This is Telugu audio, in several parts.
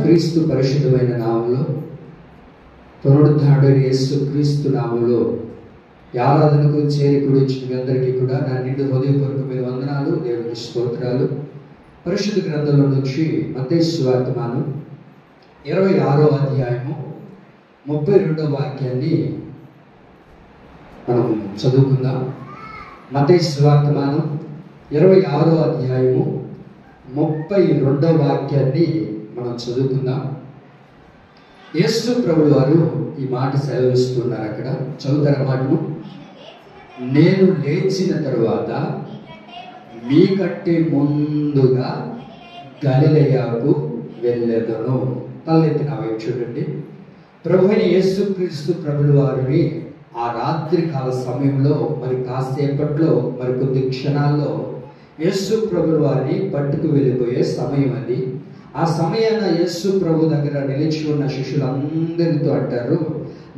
క్రీస్తు పరిశుద్ధమైన నామములో, పునరుద్ధారుడైన యేసు క్రీస్తు నామములో ఈ ఆరాధనకు చేరికూడి వచ్చిన మీ అందరికీ కూడా నా నిండు హృదయపూర్వకమైన వందనాలు, దేవునికి స్తోత్రాలు. పరిశుద్ధ గ్రంథంలో నుంచి మత్తయి సువార్తమానం 26వ అధ్యాయము 32వ వాక్యాన్ని మనం చదువుకుందాం. మత్తయి సువార్తమానం 26వ అధ్యాయము 32వ వాక్యాన్ని మనం చదువుకుందాం. యేసు ప్రభువు వారు ఈ మాట సెలవిస్తున్నారు. అక్కడ చదువుతారు మాటను. నేను లేచిన తరువాత మీకంటే ముందుగా గలిలయకు వెళ్ళెదను. తలెత్తి నా వైపు చూడండి. ప్రభు అయిన యేసు క్రీస్తు ప్రభువు వారిని ఆ రాత్రి కాల సమయంలో మరి కాసేపట్లో మరి కొద్ది క్షణాల్లో యేసు ప్రభువు వారిని పట్టుకు వెళ్ళిపోయే సమయం అది. ఆ సమయాన యేసు ప్రభు దగ్గర నిలిచి ఉన్న శిష్యులందరితో అంటారు,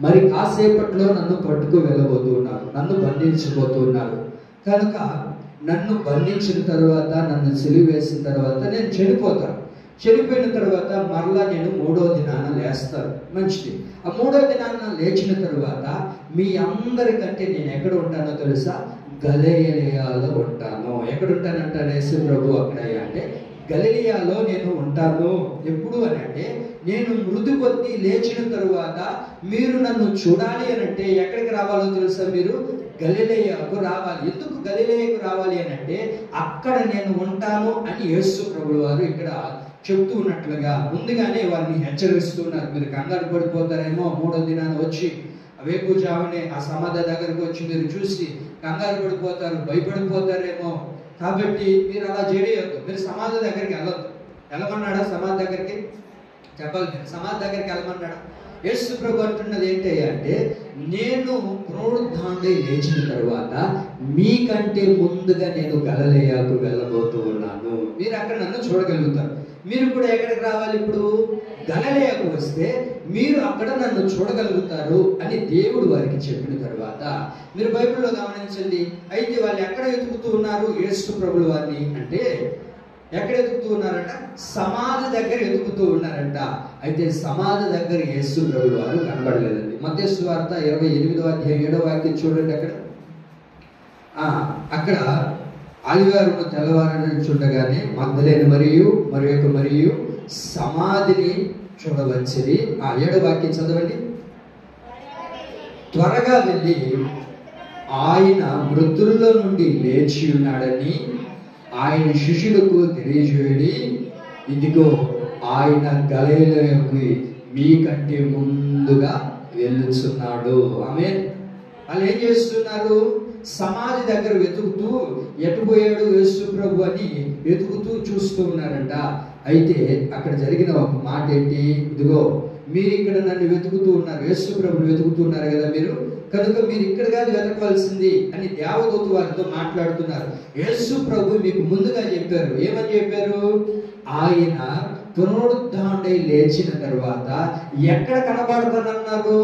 మరి కాసేపట్లో నన్ను పట్టుకు వెళ్ళబోతున్నారు, నన్ను బంధించబోతున్నారు. కనుక నన్ను బంధించిన తర్వాత, నన్ను సిలువ వేసిన తర్వాత నేను చనిపోతాను. చనిపోయిన తర్వాత మరలా నేను 3వ దినాన లేస్తాను. మంచిది. ఆ 3వ దినాన లేచిన తర్వాత మీ అందరికంటే నేను ఎక్కడ ఉంటానో తెలుసా? గలిలయలో ఉంటాను. ఎక్కడ ఉంటానంటాడు యేసు ప్రభు అక్కడ అంటే గలిలయలో నేను ఉంటాను. ఎప్పుడు అని అంటే నేను మృతి పొంది లేచిన తరువాత మీరు నన్ను చూడాలి అని అంటే ఎక్కడికి రావాలో తెలుసా? మీరు గలిలయకు రావాలి. ఎందుకు గలిలయకు రావాలి అని అంటే అక్కడ నేను ఉంటాను అని యేసు ప్రభువు వారు ఇక్కడ చెప్తూ ఉన్నట్లుగా ముందుగానే వారిని హెచ్చరిస్తున్నారు. మీరు కంగారు పడిపోతారేమో, 3వ దినాన వచ్చి వేకుజామునే ఆ సమాధి దగ్గరకు వచ్చి మీరు చూసి కంగారు పడిపోతారు, భయపడిపోతారేమో. కాబట్టి మీరు అలా చేయొద్దు. మీరు సమాధి దగ్గరికి వెళ్ళొద్దు. వెళ్ళమన్నాడా? సమాధి దగ్గరికి చెప్పాలి. మీరు సమాధి దగ్గరికి వెళ్ళమన్నాడా? యేసు ప్రభు అంటున్నది ఏంటి అంటే నేను పునరుద్ధానుడై లేచిన తరువాత మీకంటే ముందుగా నేను గలిలయకు వెళ్ళబోతూ ఉన్నాను. మీరు అక్కడ నన్ను చూడగలుగుతారు. మీరు కూడా ఎక్కడికి రావాలి? ఇప్పుడు గలిలయకు వస్తే మీరు అక్కడ నన్ను చూడగలుగుతారు అని దేవుడు వారికి చెప్పిన తర్వాత మీరు బైబిల్లో గమనించండి. అయితే వాళ్ళు ఎక్కడ వెతుకుతూ ఉన్నారు యేసు ప్రభువు వారిని అంటే ఎక్కడ వెతుకుతూ ఉన్నారంట? సమాధి దగ్గర వెతుకుతూ ఉన్నారంట. అయితే సమాధి దగ్గర యేసు ప్రభువు వారు కనబడలేదండి. మత్తయి సువార్త 28వ అధ్యాయం 7వ వాక్యం చూడండి. అక్కడ ఆదివారం తెల్లవారున చూడగానే మగ్దలేని మరియు సమాధిని చూడవచ్చని 7వ వాక్యం చదవండి. త్వరగా వెళ్ళి ఆయన మృతుల్లో నుండి లేచి ఉన్నాడని ఆయన శిష్యులకు తెలియజేయడి, ఇదిగో ఆయన గలిలయకు మీకంటే ముందుగా వెళ్ళుచున్నాడు. ఆమేన్. వాళ్ళు ఏం చేస్తున్నారు? సమాధి దగ్గర వెతుకుతూ ఎటుపోయాడు యేసు ప్రభు అని వెతుకుతూ చూస్తూ ఉన్నారంట. అయితే అక్కడ జరిగిన ఒక మాట ఏంటి? ఇదిగో మీరు ఇక్కడ నన్ను వెతుకుతూ ఉన్నారు, యేసు ప్రభుని వెతుకుతూ ఉన్నారు కదా మీరు, కనుక మీరు ఇక్కడ కాదు వెతకవలసింది అని దేవదూత వారితో మాట్లాడుతున్నారు. యేసు ప్రభు మీకు ముందుగా చెప్పారు. ఏమని చెప్పారు? ఆయన పునరుద్ధానుడై లేచిన తర్వాత ఎక్కడ కనబడతానన్నారు?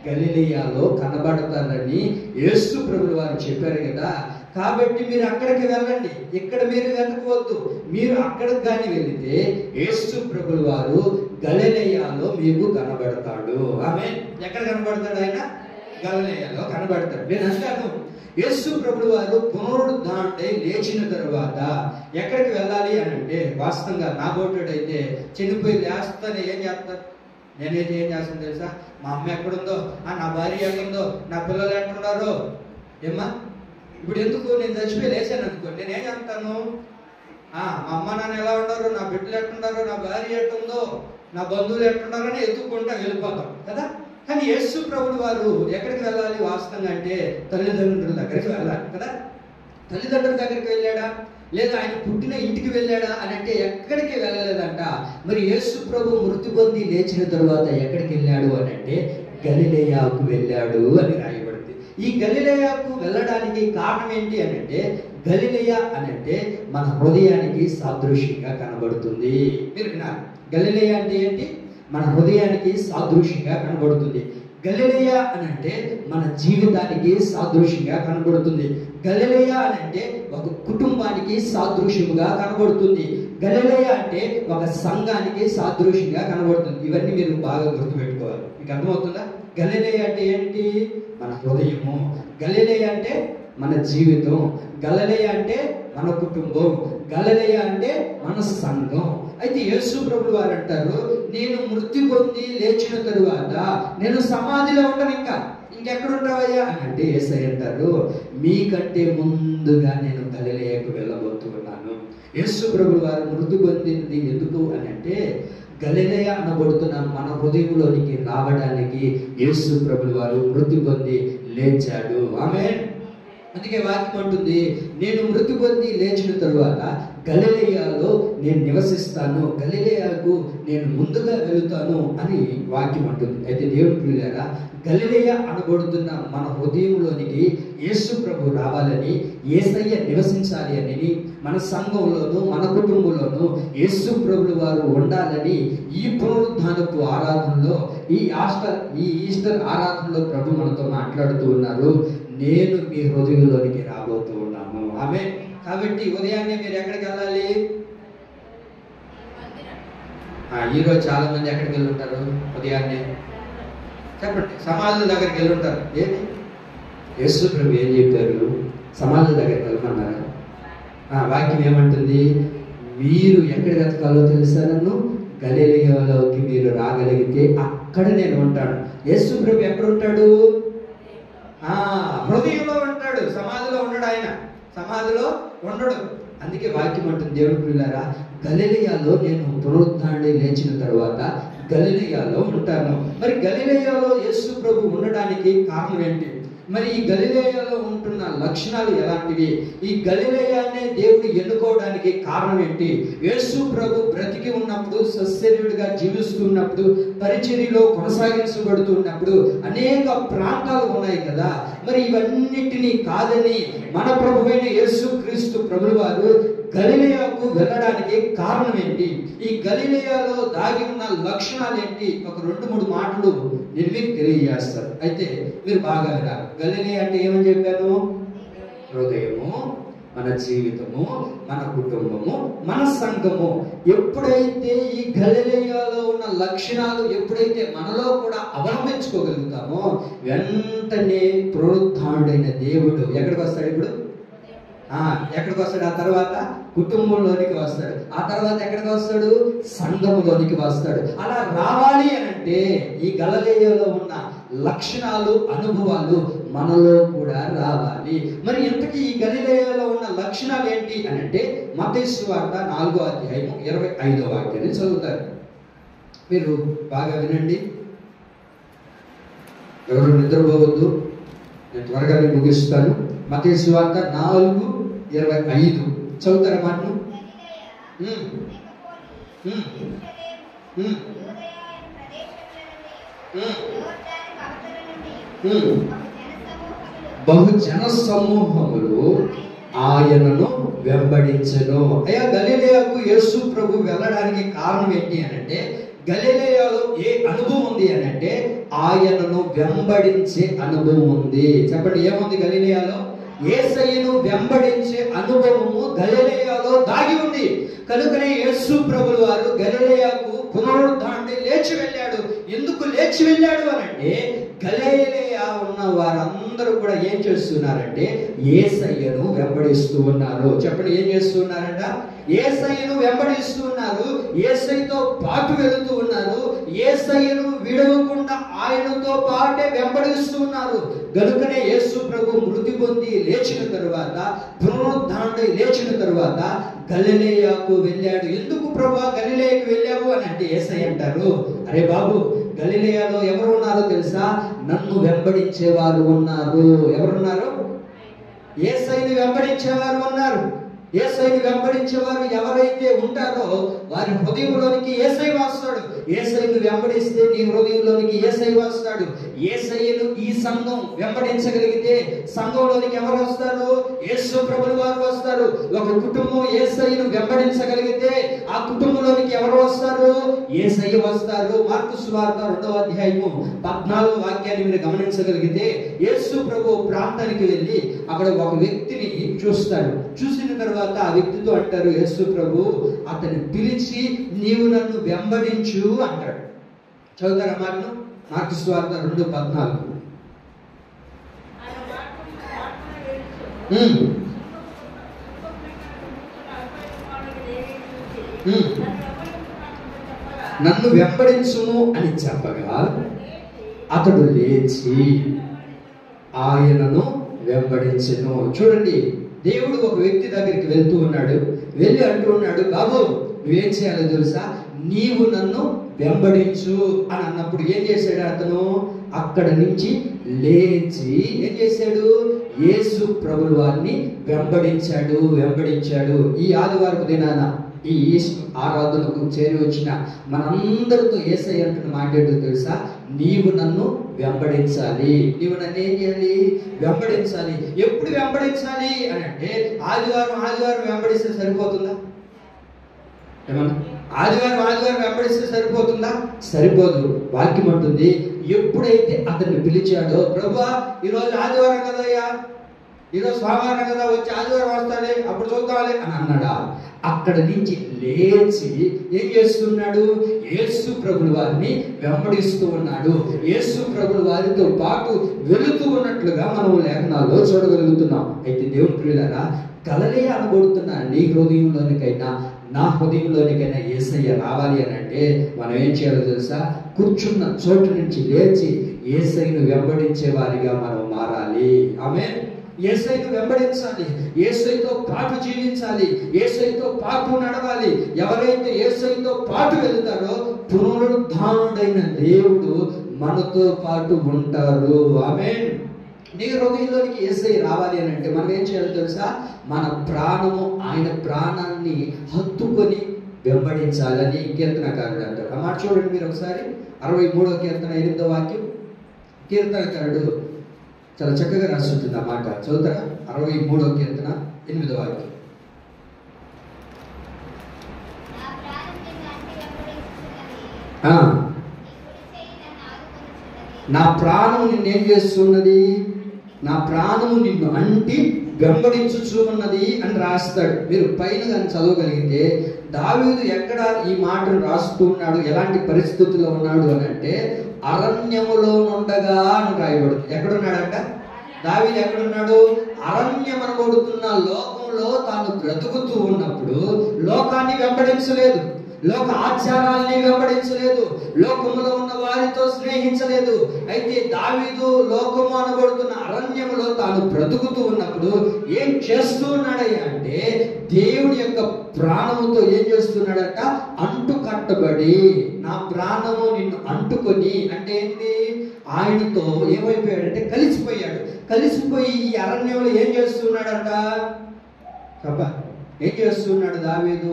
గలిలయలో కనబడతానని యేసు ప్రభువు వారు చెప్పారు కదా. కాబట్టి మీరు అక్కడికి వెళ్ళండి, ఇక్కడ మీరు వెతకవద్దు. మీరు అక్కడికి కానీ వెళితే యేసు ప్రభువు వారు గలిలయలో మీకు కనబడతాడు. ఆమె ఎక్కడ కనబడతాడు? ఆయన గలిలయలో కనబడతాడు. నేను అంటాను యేసు ప్రభువు వారు పునరుద్ధానుడై లేచిన తరువాత ఎక్కడికి వెళ్ళాలి అని అంటే వాస్తవంగా నా బోటుడైతే చనిపోయి లేస్తానే ఏం చేస్తారు? నేనైతే ఏం చేస్తాను తెలుసా? మా అమ్మ ఎక్కడుందో, నా భార్య ఎక్కడుందో, నా పిల్లలు ఎక్కడున్నారో ఏమ్మా. ఇప్పుడు ఎందుకు నేను చచ్చిపోయి లేచాను అనుకో, నేనేం చెప్తాను? మా అమ్మ నాన్న ఎలా ఉన్నారో, నా బిడ్డలు ఎట్లున్నారో, నా భార్య ఎట్టుందో, నా బంధువులు ఎట్లున్నారో అని ఎత్తుకుంటా వెళ్ళిపోతాం కదా. కానీ యేసు ప్రభువు వారు ఎక్కడికి వెళ్ళాలి వాస్తవంగా అంటే తల్లిదండ్రుల దగ్గరికి వెళ్ళాలి కదా. తల్లిదండ్రుల దగ్గరికి వెళ్ళాడా లేదా ఆయన పుట్టిన ఇంటికి వెళ్ళాడా అని అంటే ఎక్కడికి వెళ్ళలేదంట. మరి యేసు ప్రభు మృతి పొంది లేచిన తరువాత ఎక్కడికి వెళ్ళాడు అని అంటే గలిలయకు వెళ్ళాడు అని రాయబడింది. ఈ గలిలయకు వెళ్ళడానికి కారణం ఏంటి అని అంటే గలిలయ అని అంటే మన హృదయానికి సాదృశ్యంగా కనబడుతుంది. మీరు విన్నారు, గలిలయ అంటే ఏంటి? మన హృదయానికి సాదృశ్యంగా కనబడుతుంది. గలిలయ అని అంటే మన జీవితానికి సాదృశ్యంగా కనబడుతుంది. గలిలయ అని అంటే ఒక కుటుంబానికి సాదృశ్యముగా కనబడుతుంది. గలిలయ అంటే ఒక సంఘానికి సాదృశ్యంగా కనబడుతుంది. ఇవన్నీ మీరు బాగా గుర్తుపెట్టుకోవాలి. మీకు అర్థమవుతుందా? గలిలయ అంటే ఏంటి? మన హృదయము. గలిలయ అంటే మన జీవితం. గలిలయ అంటే మన కుటుంబం. గలిలయ అంటే మన సంఘం. అయితే యేసు ప్రభువు వారు అంటారు, నేను మృతి పొంది లేచిన తరువాత నేను సమాధిలో ఉండను, ఇంకెక్కడ ఉంటావయ్యా అని అంటే యేసయ్య అంటారు, మీకంటే ముందుగా నేను గలిలయకు వెళ్ళబోతున్నాను. యేసు ప్రభువు వారు మృతి పొందింది ఎందుకు అని అంటే గలిలయ అనబడుతున్న మన హృదయంలోనికి రావడానికి యేసు ప్రభువు వారు మృతి పొంది లేచాడు. ఆమేన్. అందుకే వాక్యం అంటుంది, నేను మృతి పొంది లేచిన తరువాత గలిలయలో నేను నివసిస్తాను, గలిలయకు నేను ముందుగా వెళుతాను అని వాక్యం అంటుంది. అయితే దేవుని ప్రియులారా, గలిలయ అనబడుతున్న మన హృదయంలోనికి యేసు ప్రభు రావాలని, యేసయ్య నివసించాలి అని, మన సంఘంలోనూ మన కుటుంబంలోనూ యేసు ప్రభువు వారు ఉండాలని ఈ పునరుద్ధానపు ఆరాధనలో, ఈ ఈస్టర్ ఆరాధనలో ప్రభు మనతో మాట్లాడుతూ ఉన్నారు. నేను మీ హృదయంలోనికి రాబోతూ ఉన్నాను. ఆమె కాబట్టి ఉదయాన్నే మీరు ఎక్కడికి వెళ్ళాలి? ఈరోజు చాలా మంది ఎక్కడికి వెళ్ళి ఉంటారు? ఉదయాన్నే చెప్పండి. సమాధుల దగ్గరికి వెళ్ళి ఉంటారు. ఏమి యేసు ప్రభు ఏం చెప్పారు? సమాధుల దగ్గరికి వెళ్ళమన్నారా? వాక్యం ఏమంటుంది? మీరు ఎక్కడ వెతకాలో తెలుసా? నన్ను గలిలయలోకి మీరు రాగలిగితే అక్కడ నేను ఉంటాను. యేసు ప్రభు ఎక్కడ ఉంటాడు? హృదయంలో ఉంటాడు. సమాధిలో ఉండడు. ఆయన సమాధిలో ఉండడు. అందుకే వాక్యం అంటుంది, దేవుని ప్రియులారా, గలిలయలో నేను పునరుద్ధానుడై లేచిన తర్వాత గలిలయలో ఉంటాను. మరి గలిలయలో యేసు ప్రభు ఉండడానికి కారణం ఏంటి? మరి ఈ గలిలయలో ఉంటున్న లక్షణాలు ఎలాంటివి? ఈ గలిలయాన్ని దేవుడు ఎన్నుకోవడానికి కారణం ఏంటి? యేసు ప్రభు బ్రతికి ఉన్నప్పుడు, సశరీరుడిగా జీవిస్తున్నప్పుడు, పరిచర్యలో కొనసాగించబడుతున్నప్పుడు అనేక ప్రాంతాలు ఉన్నాయి కదా. మరి ఇవన్నిటినీ కాదని మన ప్రభువైన యేసు క్రీస్తు ప్రభువు వారు గలిలయకు వెళ్ళడానికి కారణం ఏంటి? ఈ గలిలయలో దాగి ఉన్న లక్షణాలు ఏంటి? ఒక 2-3 మాటలు నేను మీకు తెలియజేస్తాను. అయితే మీరు బాగా వినాలి. గలిలయ అంటే ఏమని చెప్పాను? హృదయము, మన జీవితము, మన కుటుంబము, మన సంఘము. ఎప్పుడైతే ఈ గలిలయలో ఉన్న లక్షణాలు ఎప్పుడైతే మనలో కూడా అవలంబించుకోగలుగుతామో వెంటనే పునరుద్ధానుడైన దేవుడు ఎక్కడికి వస్తాడు? ఇప్పుడు ఎక్కడికి వస్తాడు? ఆ తర్వాత కుటుంబంలోనికి వస్తాడు. ఆ తర్వాత ఎక్కడికి వస్తాడు? సంఘములోనికి వస్తాడు. అలా రావాలి అని అంటే ఈ గలిలయలో ఉన్న లక్షణాలు, అనుభవాలు మనలో కూడా రావాలి. మరి ఇంతకీ ఈ గలిలయలో ఉన్న లక్షణాలు ఏంటి అని అంటే మత్తయి సువార్త 4వ అధ్యాయం 25వ వాక్యాన్ని చదువుతారు. మీరు బాగా వినండి. ఎవరు నిద్రపోవద్దు, నేను త్వరగానే ముగిస్తాను. మత్తయి సువార్త 4:25 చదువుతారా మాటను? బహుజన సమూహములు ఆయనను వెంబడించెను. అయ్యా, గలిలయకు యేసు ప్రభు వెళ్ళడానికి కారణం ఏంటి అని అంటే గలిలయలో ఏ అనుభవం ఉంది అని అంటే ఆయనను వెంబడించే అనుభవం ఉంది. చెప్పండి, ఏముంది గలిలయలో? యేసయ్యను వెంబడించే అనుభవము గలిలయలో దాగి ఉంది. కనుకనే యేసు ప్రభువు వారు గలిలయకు పునరుద్ధానుడై లేచి వెళ్ళాడు. ఎందుకు లేచి వెళ్ళాడు అని అంటే గలిలయ ఉన్న వారందరూ కూడా ఏం చేస్తున్నారంటే యేసయ్యను వెంబడిస్తూ ఉన్నారు. చెప్పండి, ఏం చేస్తూ ఉన్నారంట? యేసయ్యను వెంబడిస్తూ ఉన్నారు. యేసయ్యతో పాటు వెళుతూ ఉన్నారు. యేసయ్యను విడవకుండా ఆయనతో పాటే వెంబడిస్తూ ఉన్నారు. గనుకనే యేసు ప్రభు మృతి పొంది లేచిన తరువాత, పునరుద్ధానుడై లేచిన తరువాత గలిలయకు వెళ్ళాడు. ఎందుకు ప్రభువా గలిలయకు వెళ్ళావు అని అంటే యేసయ్య అంటారు, అరే బాబు, గలిలయలో ఎవరు ఉన్నారో తెలుసా? నన్ను వెంబడించేవారు ఉన్నారు. ఎవరున్నారు? యేసయ్యను వెంబడించేవారు ఉన్నారు. యేసయ్యను వెంబడించేవారు ఎవరైతే ఉంటారో వారి హృదయంలోనికి యేసయ్య వస్తాడు. యేసయ్యను వెంబడిస్తే నీ హృదయంలోనికి యేసయ్య వస్తాడు. యేసయ్యను ఈ సంఘం వెంబడించగలిగితే సంఘంలోనికి ఎవరు వస్తారు? యేసు ప్రభుల వారు వస్తారు. ఒక కుటుంబం యేసయ్యను వెంబడించగలిగితే ఆ కుటుంబంలోనికి ఎవరు వస్తారు? యేసయ్య వస్తారు. మార్కు సువార్త 2వ అధ్యాయము 14వ వాక్యాన్ని మీరు గమనించగలిగితే, యేసు ప్రభు ప్రాంతానికి వెళ్ళి అక్కడ ఒక వ్యక్తిని చూస్తాడు. చూసిన తర్వాత ఆ వ్యక్తితో అంటారు, యేసు ప్రభు అతన్ని పిలిచి నీవు నన్ను వెంబడించు అంటాడు. చదువుతారా మాటను? మార్కు సువార్త 2:14. నన్ను వెంబడించుము అని చెప్పగా అతడు లేచి ఆయనను వెంబడించెను. చూడండి, దేవుడు ఒక వ్యక్తి దగ్గరికి వెళ్తూ ఉన్నాడు. వెళ్ళి అంటూ ఉన్నాడు, బాబు నువ్వేం చేయాలో తెలుసా? నీవు నన్ను వెంబడించు అని అన్నప్పుడు ఏం చేశాడు అతను? అక్కడ నుంచి లేచి ఏం చేశాడు? యేసు ప్రభుల వారిని వెంబడించాడు. ఈ ఆదివారపు దినాన ఈ ఆరాధనకు చేరి వచ్చిన మనందరితో యేసయ్య అంటున్న మాట ఏంటో తెలుసా? నీవు నన్ను వెంబడించాలి. నీవు నన్ను ఏం చేయాలి? వెంబడించాలి. ఎప్పుడు వెంబడించాలి అని అంటే ఆదివారం వెంబడిస్తే సరిపోతుందా? ఏమన్నా ఆదివారం వెంబడిస్తే సరిపోతుందా? సరిపోదు. వాక్యం అంటుంది, ఎప్పుడైతే అతన్ని పిలిచాడో, ప్రభువా ఈరోజు ఆదివారం కదయ్యా, ఈరోజు సోమవారం కదా, వచ్చి ఆదివారం వస్తాలే, అప్పుడు చూద్దాంలే అని అన్నాడా? అక్కడ నుంచి లేచి ఏం చేస్తున్నాడు? యేసు ప్రభుల వారిని వెంబడిస్తూ ఉన్నాడు. యేసు ప్రభుల వారితో పాటు వెళుతూ ఉన్నట్లుగా మనం లేఖనాల్లో చూడగలుగుతున్నాం. అయితే దేవుని ప్రియులారా, గలిలయ అనబడుతున్న నీ హృదయంలోనికైనా నా హృదయంలోనికైనా యేసయ్య రావాలి అని అంటే మనం ఏం చేయాలో తెలుసా? కూర్చున్న చోటు నుంచి లేచి యేసయ్యను వెంబడించే వారిగా మనం మారాలి. ఆమేన్. యేసయ్యను వెంబడించాలి. యేసయ్యతో పాటు జీవించాలి. యేసయ్యతో పాటు నడవాలి. ఎవరైతే యేసయ్యతో పాటు వెళ్తారో పునరుద్ధానుడైన దేవుడు మనతో పాటు ఉంటారు. ఆమేన్. నీ హృదయంలోనికి యేసయ్య రావాలి అని అంటే మనం ఏం చేయాలో తెలుసా? మన ప్రాణము ఆయన ప్రాణాన్ని హత్తుకొని వెంబడించాలని కీర్తనకారుడు అంటారు. ఆ మాట చూడండి మీరు ఒకసారి. 63వ కీర్తన 8వ వాక్యం. కీర్తనకారుడు చాలా చక్కగా రాసి ఉంటుంది ఆ మాట. చదువుతారా? 63వ కీర్తన 8వ వాక్యం. నా ప్రాణం నిన్నేం చేస్తున్నది? నా ప్రాణము నిన్ను అంటి వెంబడించుచు ఉన్నది అని రాస్తాడు. మీరు పైన కానీ చదవగలిగితే దావీదు ఎక్కడ ఈ మాటను రాస్తూ ఉన్నాడు, ఎలాంటి పరిస్థితుల్లో ఉన్నాడు అని అంటే అరణ్యములో ఉండగా అని రాయబడుతుంది. ఎక్కడున్నాడంట దావీదు? ఎక్కడున్నాడు? అరణ్యం అనబడుతున్న లోకంలో తాను బ్రతుకుతూ ఉన్నప్పుడు లోకాన్ని వెంబడించలేదు, లోక ఆచారాల్ని వెంబడించలేదు, లోకములో ఉన్న వారితో స్నేహించలేదు. అయితే దావీదు లోకము అనబడుతున్న అరణ్యములో తాను బ్రతుకుతూ ఉన్నప్పుడు ఏం చేస్తూ ఉన్నాడయ్యా అంటే దేవుడి యొక్క ప్రాణముతో ఏం చేస్తున్నాడట? అంటు కట్టబడి, నా ప్రాణము నిన్ను అంటుకొని అంటే ఏంటి? ఆయనతో ఏమైపోయాడంటే కలిసిపోయాడు. కలిసిపోయి ఈ అరణ్యంలో ఏం చేస్తున్నాడంట? ఏం చేస్తున్నాడు దావీదు?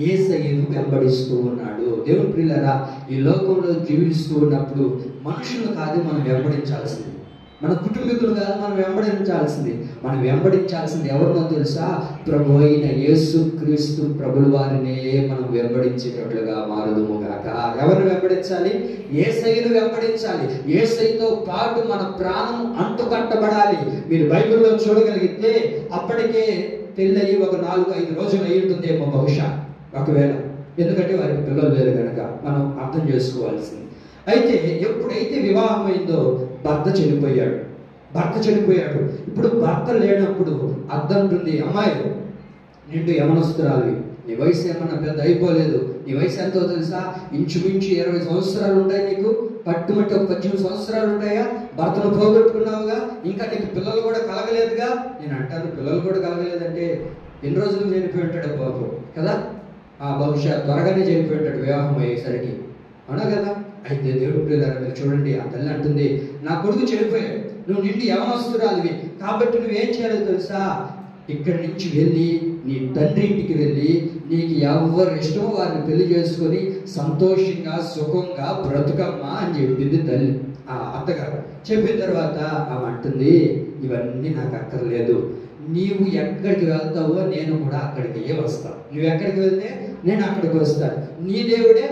యేసయ్యను వెంబడిస్తూ ఉన్నాడు. దేవుని ప్రియులారా, ఈ లోకంలో జీవిస్తూ ఉన్నప్పుడు మనుషులు కాదు మనం వెంబడించాల్సింది, మన కుటుంబీకులు కాదు మనం వెంబడించాల్సింది. మనం వెంబడించాల్సింది ఎవరినో తెలుసా? ప్రభు అయిన యేసు క్రీస్తు ప్రభుల వారినే మనం వెంబడించేటట్లుగా మారుదుము గాక. ఎవరిని వెంబడించాలి? యేసయ్యను వెంబడించాలి. యేసయ్యతో పాటు మన ప్రాణం అంటుకట్టబడాలి. మీరు బైబిల్లో చూడగలిగితే అప్పటికే పెళ్ళయి ఒక 4-5 రోజులు అయి ఉంటుందేమో బహుశా, ఒకవేళ. ఎందుకంటే వారికి పిల్లలు లేరు కనుక మనం అర్థం చేసుకోవాల్సింది. అయితే ఎప్పుడైతే వివాహమైందో భర్త చనిపోయాడు. ఇప్పుడు భర్త లేనప్పుడు అర్థం ఉంటుంది, అమ్మాయి నిండు యమనస్తురాలి, నీ వయసు ఏమన్నా పెద్ద అయిపోలేదు. నీ వయసు ఎంతో తెలుసా? ఇంచుమించు 20 సంవత్సరాలు ఉంటాయి నీకు, పట్టుమట్టి ఒక 18 సంవత్సరాలు ఉంటాయా? భర్తను పోగొట్టుకున్నావుగా, ఇంకా నీకు పిల్లలు కూడా కలగలేదుగా. నేను అంటాను, పిల్లలు కూడా కలగలేదంటే ఎన్ని రోజులు చనిపోయి ఉంటాడు బాబు కదా? బహుశా త్వరగానే చనిపోయి ఉంటాడు వివాహం అయ్యేసరికి, అవునా కదా? అయితే దేవుడు ప్రియులారా, మీరు చూడండి, ఆ తల్లి అంటుంది, నా కొడుకు చనిపోయాడు, నువ్వు నిండి యవనస్తురాలివి, కాబట్టి నువ్వేం చేయాలో తెలుసా? ఇక్కడి నుంచి వెళ్ళి నీ తండ్రి ఇంటికి వెళ్ళి నీకు ఎవరు ఇష్టమో వారిని పెళ్లి చేసుకొని సంతోషంగా సుఖంగా బ్రతుకమ్మా అని చెప్పింది తల్లి, ఆ అత్తగారు. చెప్పిన తర్వాత ఆమె అంటుంది, ఇవన్నీ నాకు అక్కర్లేదు, నీవు ఎక్కడికి వెళ్తావో నేను కూడా అక్కడికి వస్తాను. నువ్వు ఎక్కడికి వెళ్తే నేను అక్కడికి వస్తాను. నీ దేవుడే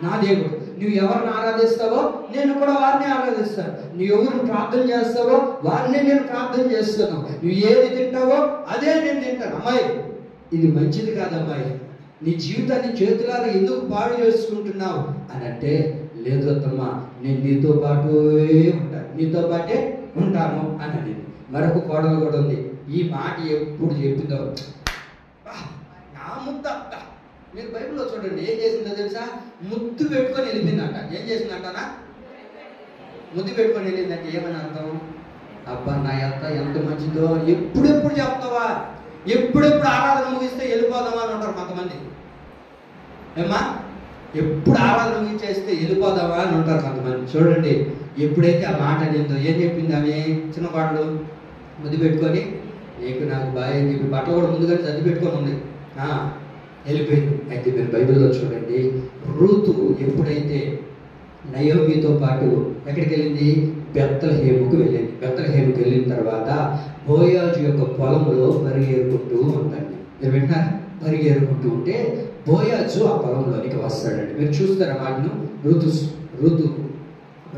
నా దేవుడు. నువ్వు ఎవరిని ఆరాధిస్తావో నేను కూడా వారిని ఆరాధిస్తాను. నువ్వు ఎవరిని ప్రార్థన చేస్తావో వారిని నేను ప్రార్థన చేస్తాను. నువ్వు ఏది తింటావో అదే నేను తింటాను. అమ్మాయి, ఇది మంచిది కాదమ్మాయి, నీ జీవితాన్ని చేతులారా ఎందుకు పాడు చేసుకుంటున్నావు అని అంటే, లేదు అత్తమ్మ, నేను నీతో పాటు ఉంటాను, నీతో పాటే ఉంటాను అని అడిగింది. మరొక కోడలు కూడా ఉంది. ఈ మాట ఎప్పుడు చెప్పిందో, నా ముద్ద, మీరు బైబిల్లో చూడండి ఏం చేసిందో తెలుసా, ముద్దు పెట్టుకొని వెళ్ళిపోయిందంట. ఏం చేసిందంటనా, ముద్దు పెట్టుకొని వెళ్ళిందంటే ఏమని అర్థం, అబ్బా నా అత్త ఎంత మంచిదో, ఎప్పుడెప్పుడు చెప్తావా, ఎప్పుడెప్పుడు ఆరాధన ముగిస్తే వెళ్ళిపోదామా అని ఉంటారు కొంతమంది. ఏమ్మా, ఎప్పుడు ఆరాధన ముగించేస్తే వెళ్ళిపోదామా అని ఉంటారు కొంతమంది. చూడండి, ఎప్పుడైతే ఆ మాట అనిందో ఏం చెప్పింది ఆమె, చిన్నపాళ్ళు ముద్దు పెట్టుకొని నీకు నాకు బాయ్ అని చెప్పి బట్టలు కూడా ముందుగానే సర్ది పెట్టుకొని ఉంది, వెళ్ళిపోయింది. అయితే మీరు బైబిల్లో చూడండి, రూతు ఎప్పుడైతే నయోమితో పాటు ఎక్కడికి వెళ్ళింది, బెత్లెహేముకు వెళ్ళింది. బెత్లెహేముకు వెళ్ళిన తర్వాత బోయాజు యొక్క పొలంలో పరిగెరుకుంటూ ఉందండి. మీరు వింటారా, పరిగెరుకుంటూ ఉంటే బోయాజు ఆ పొలంలోనికి వస్తాడండి. మీరు చూస్తారా మాటను,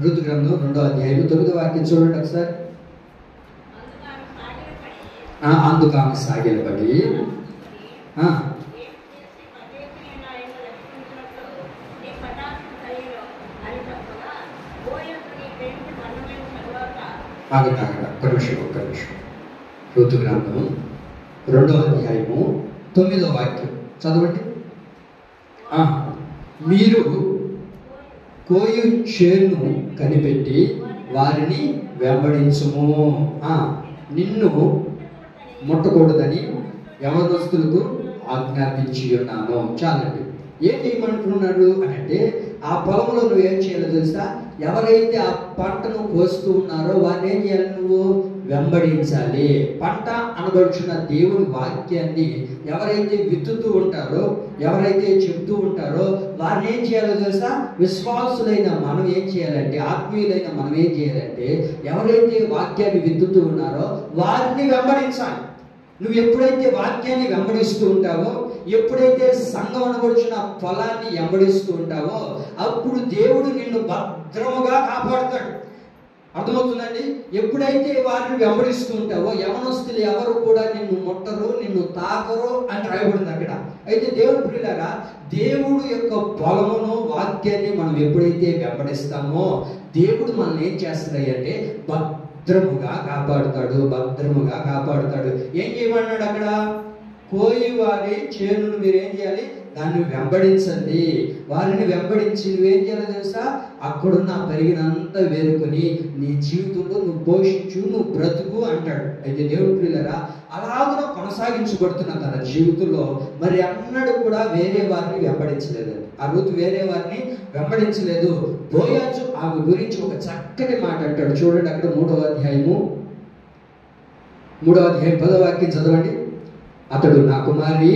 ఋతు గ్రంథం 2వ అధ్యాయం 9వ వాక్యం చూడండి ఒకసారి. అందుకు ఆమె సాగిలబడి ఒక్క నిమిషం. ఋతు గ్రంథం 2వ అధ్యాయము 9వ వాక్యం చదవండి. మీరు కోయు చేను కనిపెట్టి వారిని వెంబడించుము, నిన్ను ముట్టకూడదని యవనస్తులకు ఆజ్ఞాపించి ఉన్నాను. చాలండి. ఏం చేయమంటున్నాడు అని అంటే, ఆ పొలంలో నువ్వు ఏం చేయాలో తెలుసా, ఎవరైతే ఆ పంటను కోస్తూ ఉన్నారో వారిని ఏం చేయాలి, నువ్వు వెంబడించాలి. పంట అనబడుచున్న దేవుని వాక్యాన్ని ఎవరైతే విత్తుతూ ఉంటారో, ఎవరైతే చెప్తూ ఉంటారో వారిని ఏం చేయాలో తెలుసా, విశ్వాసులైన మనం ఏం చేయాలంటే, ఆత్మీయులైన మనం ఏం చేయాలంటే, ఎవరైతే వాక్యాన్ని విత్తుతూ ఉన్నారో వారిని వెంబడించాలి. నువ్వు ఎప్పుడైతే వాక్యాన్ని వెంబడిస్తూ ఉంటావో, ఎప్పుడైతే సంఘం అనబడుచున్న పొలాన్ని వెంబడిస్తూ ఉంటావో, అప్పుడు దేవుడు నిన్ను భద్రముగా కాపాడుతాడు. అర్థమవుతుందండి. ఎప్పుడైతే వారిని వెంబడిస్తూ ఉంటావో, యవనస్తులు ఎవరు కూడా నిన్ను ముట్టరు, నిన్ను తాకరు అని రాయబడింది అక్కడ. అయితే దేవుడు ప్రియులారా, దేవుడు యొక్క పొలమును వాక్యాన్ని మనం ఎప్పుడైతే వెంబడిస్తామో, దేవుడు మనల్ని ఏం చేస్తాడు అంటే భద్రముగా కాపాడుతాడు. ఏం చేయమన్నాడు అక్కడ, కోయి వారి చేనును మీరేం చేయాలి, దాన్ని వెంబడించండి. వారిని వెంబడించి నువ్వేం చేయాలో తెలుసా, అక్కడున్న పెరిగినంత వేరుకొని నీ జీవితంలో నువ్వు పోషించు, నువ్వు బ్రతుకు అంటాడు. అయితే దేవుడు ప్రియులారా, అలాగ కొనసాగించబడుతున్న తన జీవితంలో మరి అన్నడు కూడా వేరే వారిని వెంబడించలేదు. ఆ రూతు వేరే వారిని వెంబడించలేదు. బోయాజు ఆమె గురించి ఒక చక్కటి మాట అంటాడు. చూడండి అక్కడ 3వ అధ్యాయం 10వ వాక్యం చదవండి. అతడు, నా కుమారి,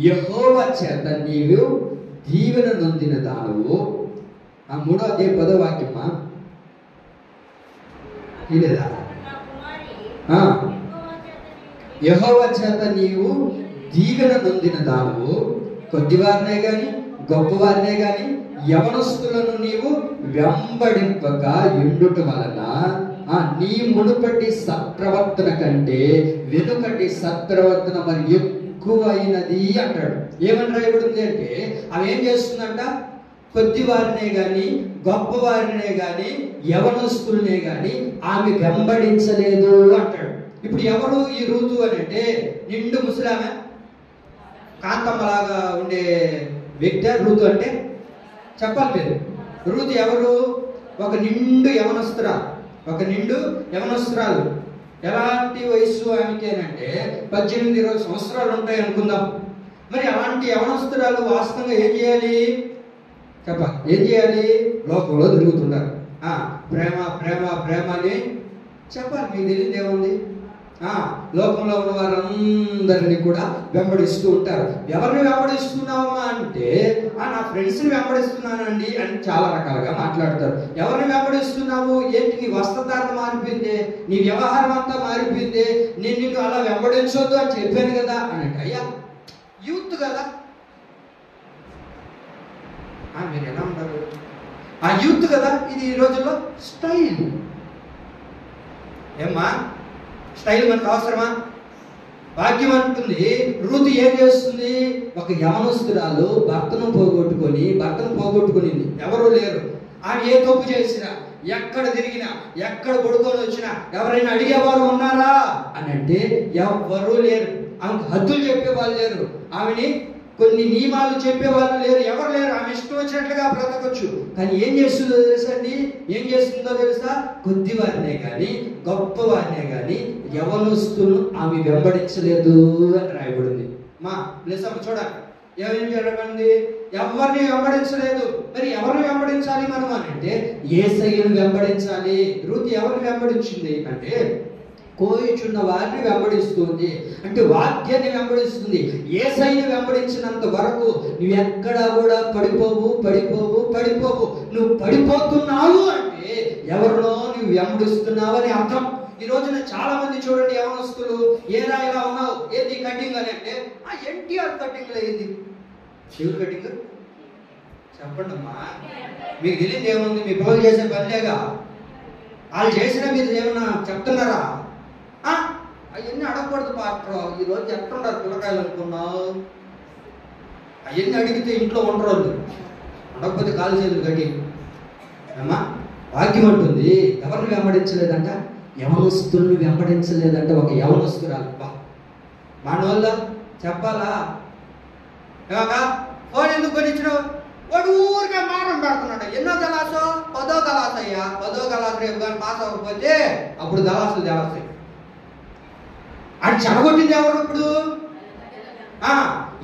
యెహోవా చేత నీవు దీవెన నొందిన దానవు. 3వ అధ్యాయం 10వ వాక్యమా ఇదేదా? యెహోవా చేత నీవు దీవెన నొందిన దానవు, కొద్దివారినే గాని గొప్పవారినే గాని యవనస్తులను నీవు వెంబడింపక ఎండుట వలన నీ మునుపటి సత్ప్రవర్తన కంటే వెనుకటి సత్ప్రవర్తన మరి ఎక్కువైనది అంటాడు. ఏమని రాయబడింది అంటే, ఆమె ఏం చేస్తుందంట, కొద్దివారినే గాని గొప్పవారినే గాని యవనస్తులనే గాని ఆమె వెంబడించలేదు అంటాడు. ఇప్పుడు ఎవరు ఈ రూతు అని అంటే, నిండు ముసలామె కాంతమ్మలాగా ఉండే వ్యక్తి రూతు అంటే చెప్పాలి మీరు. రూతు ఎవరు, ఒక నిండు యవనస్తురాలు. ఎలాంటి వయస్సు ఆమెకేనంటే 18-20 సంవత్సరాలు ఉంటాయి అనుకుందాం. మరి అలాంటి యవనస్తురాలు వాస్తవంగా ఏం చేయాలి చెప్పాలి, ఏం చేయాలి, లోకంలో తిరుగుతున్నారు. ప్రేమ ప్రేమ ప్రేమ అని చెప్పాలి. మీకు తెలియదు ఏముంది, లోకంలో ఉన్న వారందరినీ కూడా వెంబడిస్తూ ఉంటారు. ఎవరిని వెంబడిస్తున్నావా అంటే నా ఫ్రెండ్స్ని వెంబడిస్తున్నానండి అని చాలా రకాలుగా మాట్లాడతారు. ఎవరిని వెంబడిస్తున్నావు? ఏంటి నీ వస్త్రధారణ మారిపోయిందే, నీ వ్యవహారం అంతా మారిపోయిందే, నేను నిన్ను అలా వెంబడించొద్దు అని చెప్పాను కదా అని అంటే, అయ్యా యూత్ కదా, మీరు ఎలా ఉంటారు? యూత్ కదా, ఇది ఈ రోజుల్లో స్టైల్. ఏమ్మా స్టైల్ మనకు అవసరమా? వాక్యం అంటుంది, రూతు ఏం చేస్తుంది? ఒక యవనస్తురాలు భర్తను పోగొట్టుకునింది, ఎవరూ లేరు. ఆమె ఏ తప్పు చేసినా, ఎక్కడ తిరిగినా, ఎక్కడ పడుకొని వచ్చినా ఎవరైనా అడిగేవారు ఉన్నారా అని అంటే ఎవరూ లేరు. ఆమెకు హద్దులు చెప్పేవాళ్ళు లేరు, ఆమెని కొన్ని నియమాలు చెప్పేవాళ్ళు లేరు, ఎవరు లేరు. ఆమె ఇష్టం వచ్చినట్లుగా బ్రతకొచ్చు. కానీ ఏం చేస్తుందో తెలుసా అండి? ఏం చేస్తుందో తెలుసా? కొద్దివారినే కానీ గొప్పవారినే కానీ యవనస్తులను ఆమె వెంబడించలేదు అని రాయబడింది. మా ప్లేసమ్మ చూడాలి, ఏమేం జరగండి? ఎవరిని వెంబడించలేదు. మరి ఎవరిని వెంబడించాలి మనం అని అంటే యేసయ్యను వెంబడించాలి. రూతు ఎవరిని వెంబడించింది అంటే కోయిచున్న వారిని వెంబడిస్తుంది, అంటే వాక్యాన్ని వెంబడిస్తుంది. యేసయ్యను వెంబడించినంత వరకు నువ్వు ఎక్కడా కూడా పడిపోవు. నువ్వు పడిపోతున్నావు అంటే ఎవరినో నువ్వు వెంబడిస్తున్నావు అని అర్థం. ఈ రోజున చాలా మంది చూడండి, యవనస్తులు, ఏరా ఇలా ఉన్నావు, ఏంది కటింగ్ అని అంటే ఎన్టీఆర్ కటింగ్ అయింది. శివుడు కటింగ్ చెప్పండి అమ్మా, మీకు తెలియదు ఏముంది? మీ పిల్లలు చేసే పనిలేగా, వాళ్ళు చేసిన మీరు ఏమన్నా చెప్తున్నారా? అవన్నీ అడగకూడదు పాస్టర్. ఈరోజు ఎట్లుండారు పిల్లకాయలు అనుకున్నావు? అవన్నీ అడిగితే ఇంట్లో ఉండరు వాళ్ళు, అడగకపోతే కాలు చేతులు గట్టి. అమ్మా వాక్యం అంటుంది, ఎవరిని వెంబడించలేదంట? యవనస్తుల్ని వెంబడించలేదంట. ఒక యవనస్తురాలు మన వల్ల చెప్పాలా? ఏమగా ఫోన్ ఎందుకు కొనిచ్చినావు? వాడు ఊరికే మారం పెడుతున్నాడు. ఎన్నో గలాసో? 10వ గలాస్ అయ్యా. 10వ గలాస్ రేపు కానీ పాస్ అవ్వకపోతే అప్పుడు గలాసులు దేవస్తాయి. అది చెడగొట్టింది ఎవరు? ఇప్పుడు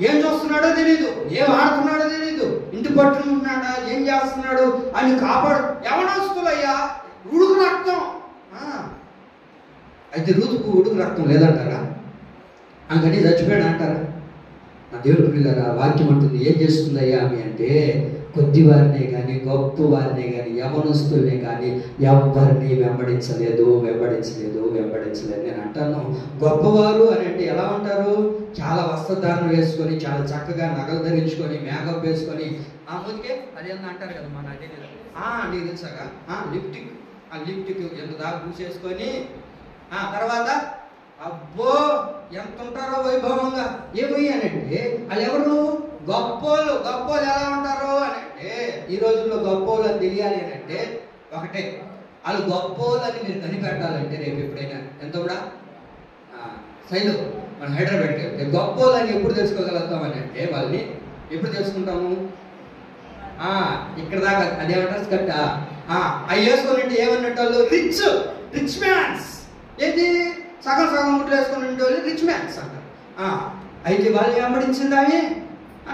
ఏం చూస్తున్నాడో తెలీదు, ఏం ఆడుతున్నాడో తెలీదు, ఇంటి పట్టుకుంటున్నాడా, ఏం చేస్తున్నాడు అని కాపాడు. యవనస్తులయ్యా, ఉడుకు రక్తం. అయితే రూతుకు ఉడుకు రక్తం లేదంటారా? అందుకని చచ్చిపోయాడు అంటారా? నా దేవుడు పిల్లరా, వాక్యం అంటుంది ఏం చేస్తుందయ్యా ఆమె అంటే కొద్దివారినే కానీ గొప్పవారినే కానీ యవనస్తుల్నే కానీ ఎవరిని వెంబడించలేదు. నేను అంటాను, గొప్పవారు అని అంటే ఎలా ఉంటారు? చాలా వస్త్రధారణ వేసుకొని, చాలా చక్కగా నగలు ధరించుకొని, మేకప్ వేసుకొని, ముందుకే అదేందో అంటారు కదా మన అదే నీకు తెలుసాగా లిప్టిక్ ఎంత దాకా పూసేసుకొని తర్వాత అబ్బో ఎంత ఉంటారో వైభవంగా. ఏమి అని అంటే వాళ్ళు ఎవరు? గొప్పోళ్ళు ఎలా ఉంటారు అని అంటే, ఈ రోజుల్లో గొప్పోళ్ళు అని తెలియాలి అని అంటే ఒకటే, వాళ్ళు గొప్పోళ్ళు అని మీరు కనిపెట్టాలంటే రేపు ఎప్పుడైనా ఎంత కూడా సైదు మన హైదరాబాద్కి వెళ్తే గొప్పోళ్ళు అని ఎప్పుడు తెలుసుకోగలుగుతామని అంటే వాళ్ళని ఎప్పుడు తెలుసుకుంటాము? ఇక్కడ దాకా అదేమంటారు కట్ట అవి వేసుకుని ఏమన్నట్టు వాళ్ళు రిచ్ మ్యాన్స్. ఏంటి సగం ముట్లు వేసుకుని వాళ్ళు రిచ్ మ్యాన్స్ అంటారు. అయితే వాళ్ళు వెంబడించిందామే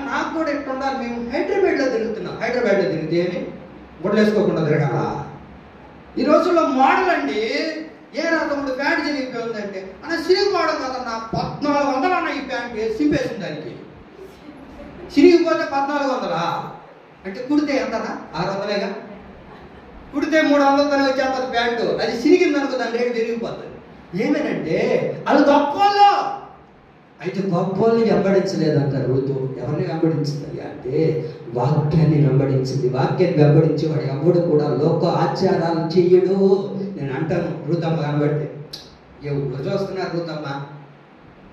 నాకు కూడా ఎట్లా ఉండాలి? మేము హైదరాబాద్లో తిరిగితే ఏమి గుడ్లు వేసుకోకుండా తిరగాల. ఈ రోజుల్లో మోడల్ అండి, ఏ తమ్ముడు ప్యాంట్ చిరిగిపోయిందంటే చిరిగిపోవడం కదన్నా 1400 అన్న ఈ ప్యాంట్ సింపేసింది. దానికి చిరిగిపోతే 1400 అంటే కుడితే ఎంతనా? 600గా. కుడితే 300 వచ్చేస్తుంది ప్యాంటు. అది చిరిగిందనుకో దాని రేటు పెరిగిపోతుంది. ఏమేనంటే అది గొప్పలో. అయితే గొప్పల్ని వెంబడించలేదంటారు రూతు. ఎవరిని వెంబడించింది అంటే వాక్యాన్ని వెంబడించింది. వాక్యాన్ని వెంబడించి వాడు ఎవడు కూడా లోక ఆచారాలు చెయ్యడు. నేను అంటాను, రూతమ్మ కనబడితే ఎవరు చూస్తున్నారు? రూతమ్మ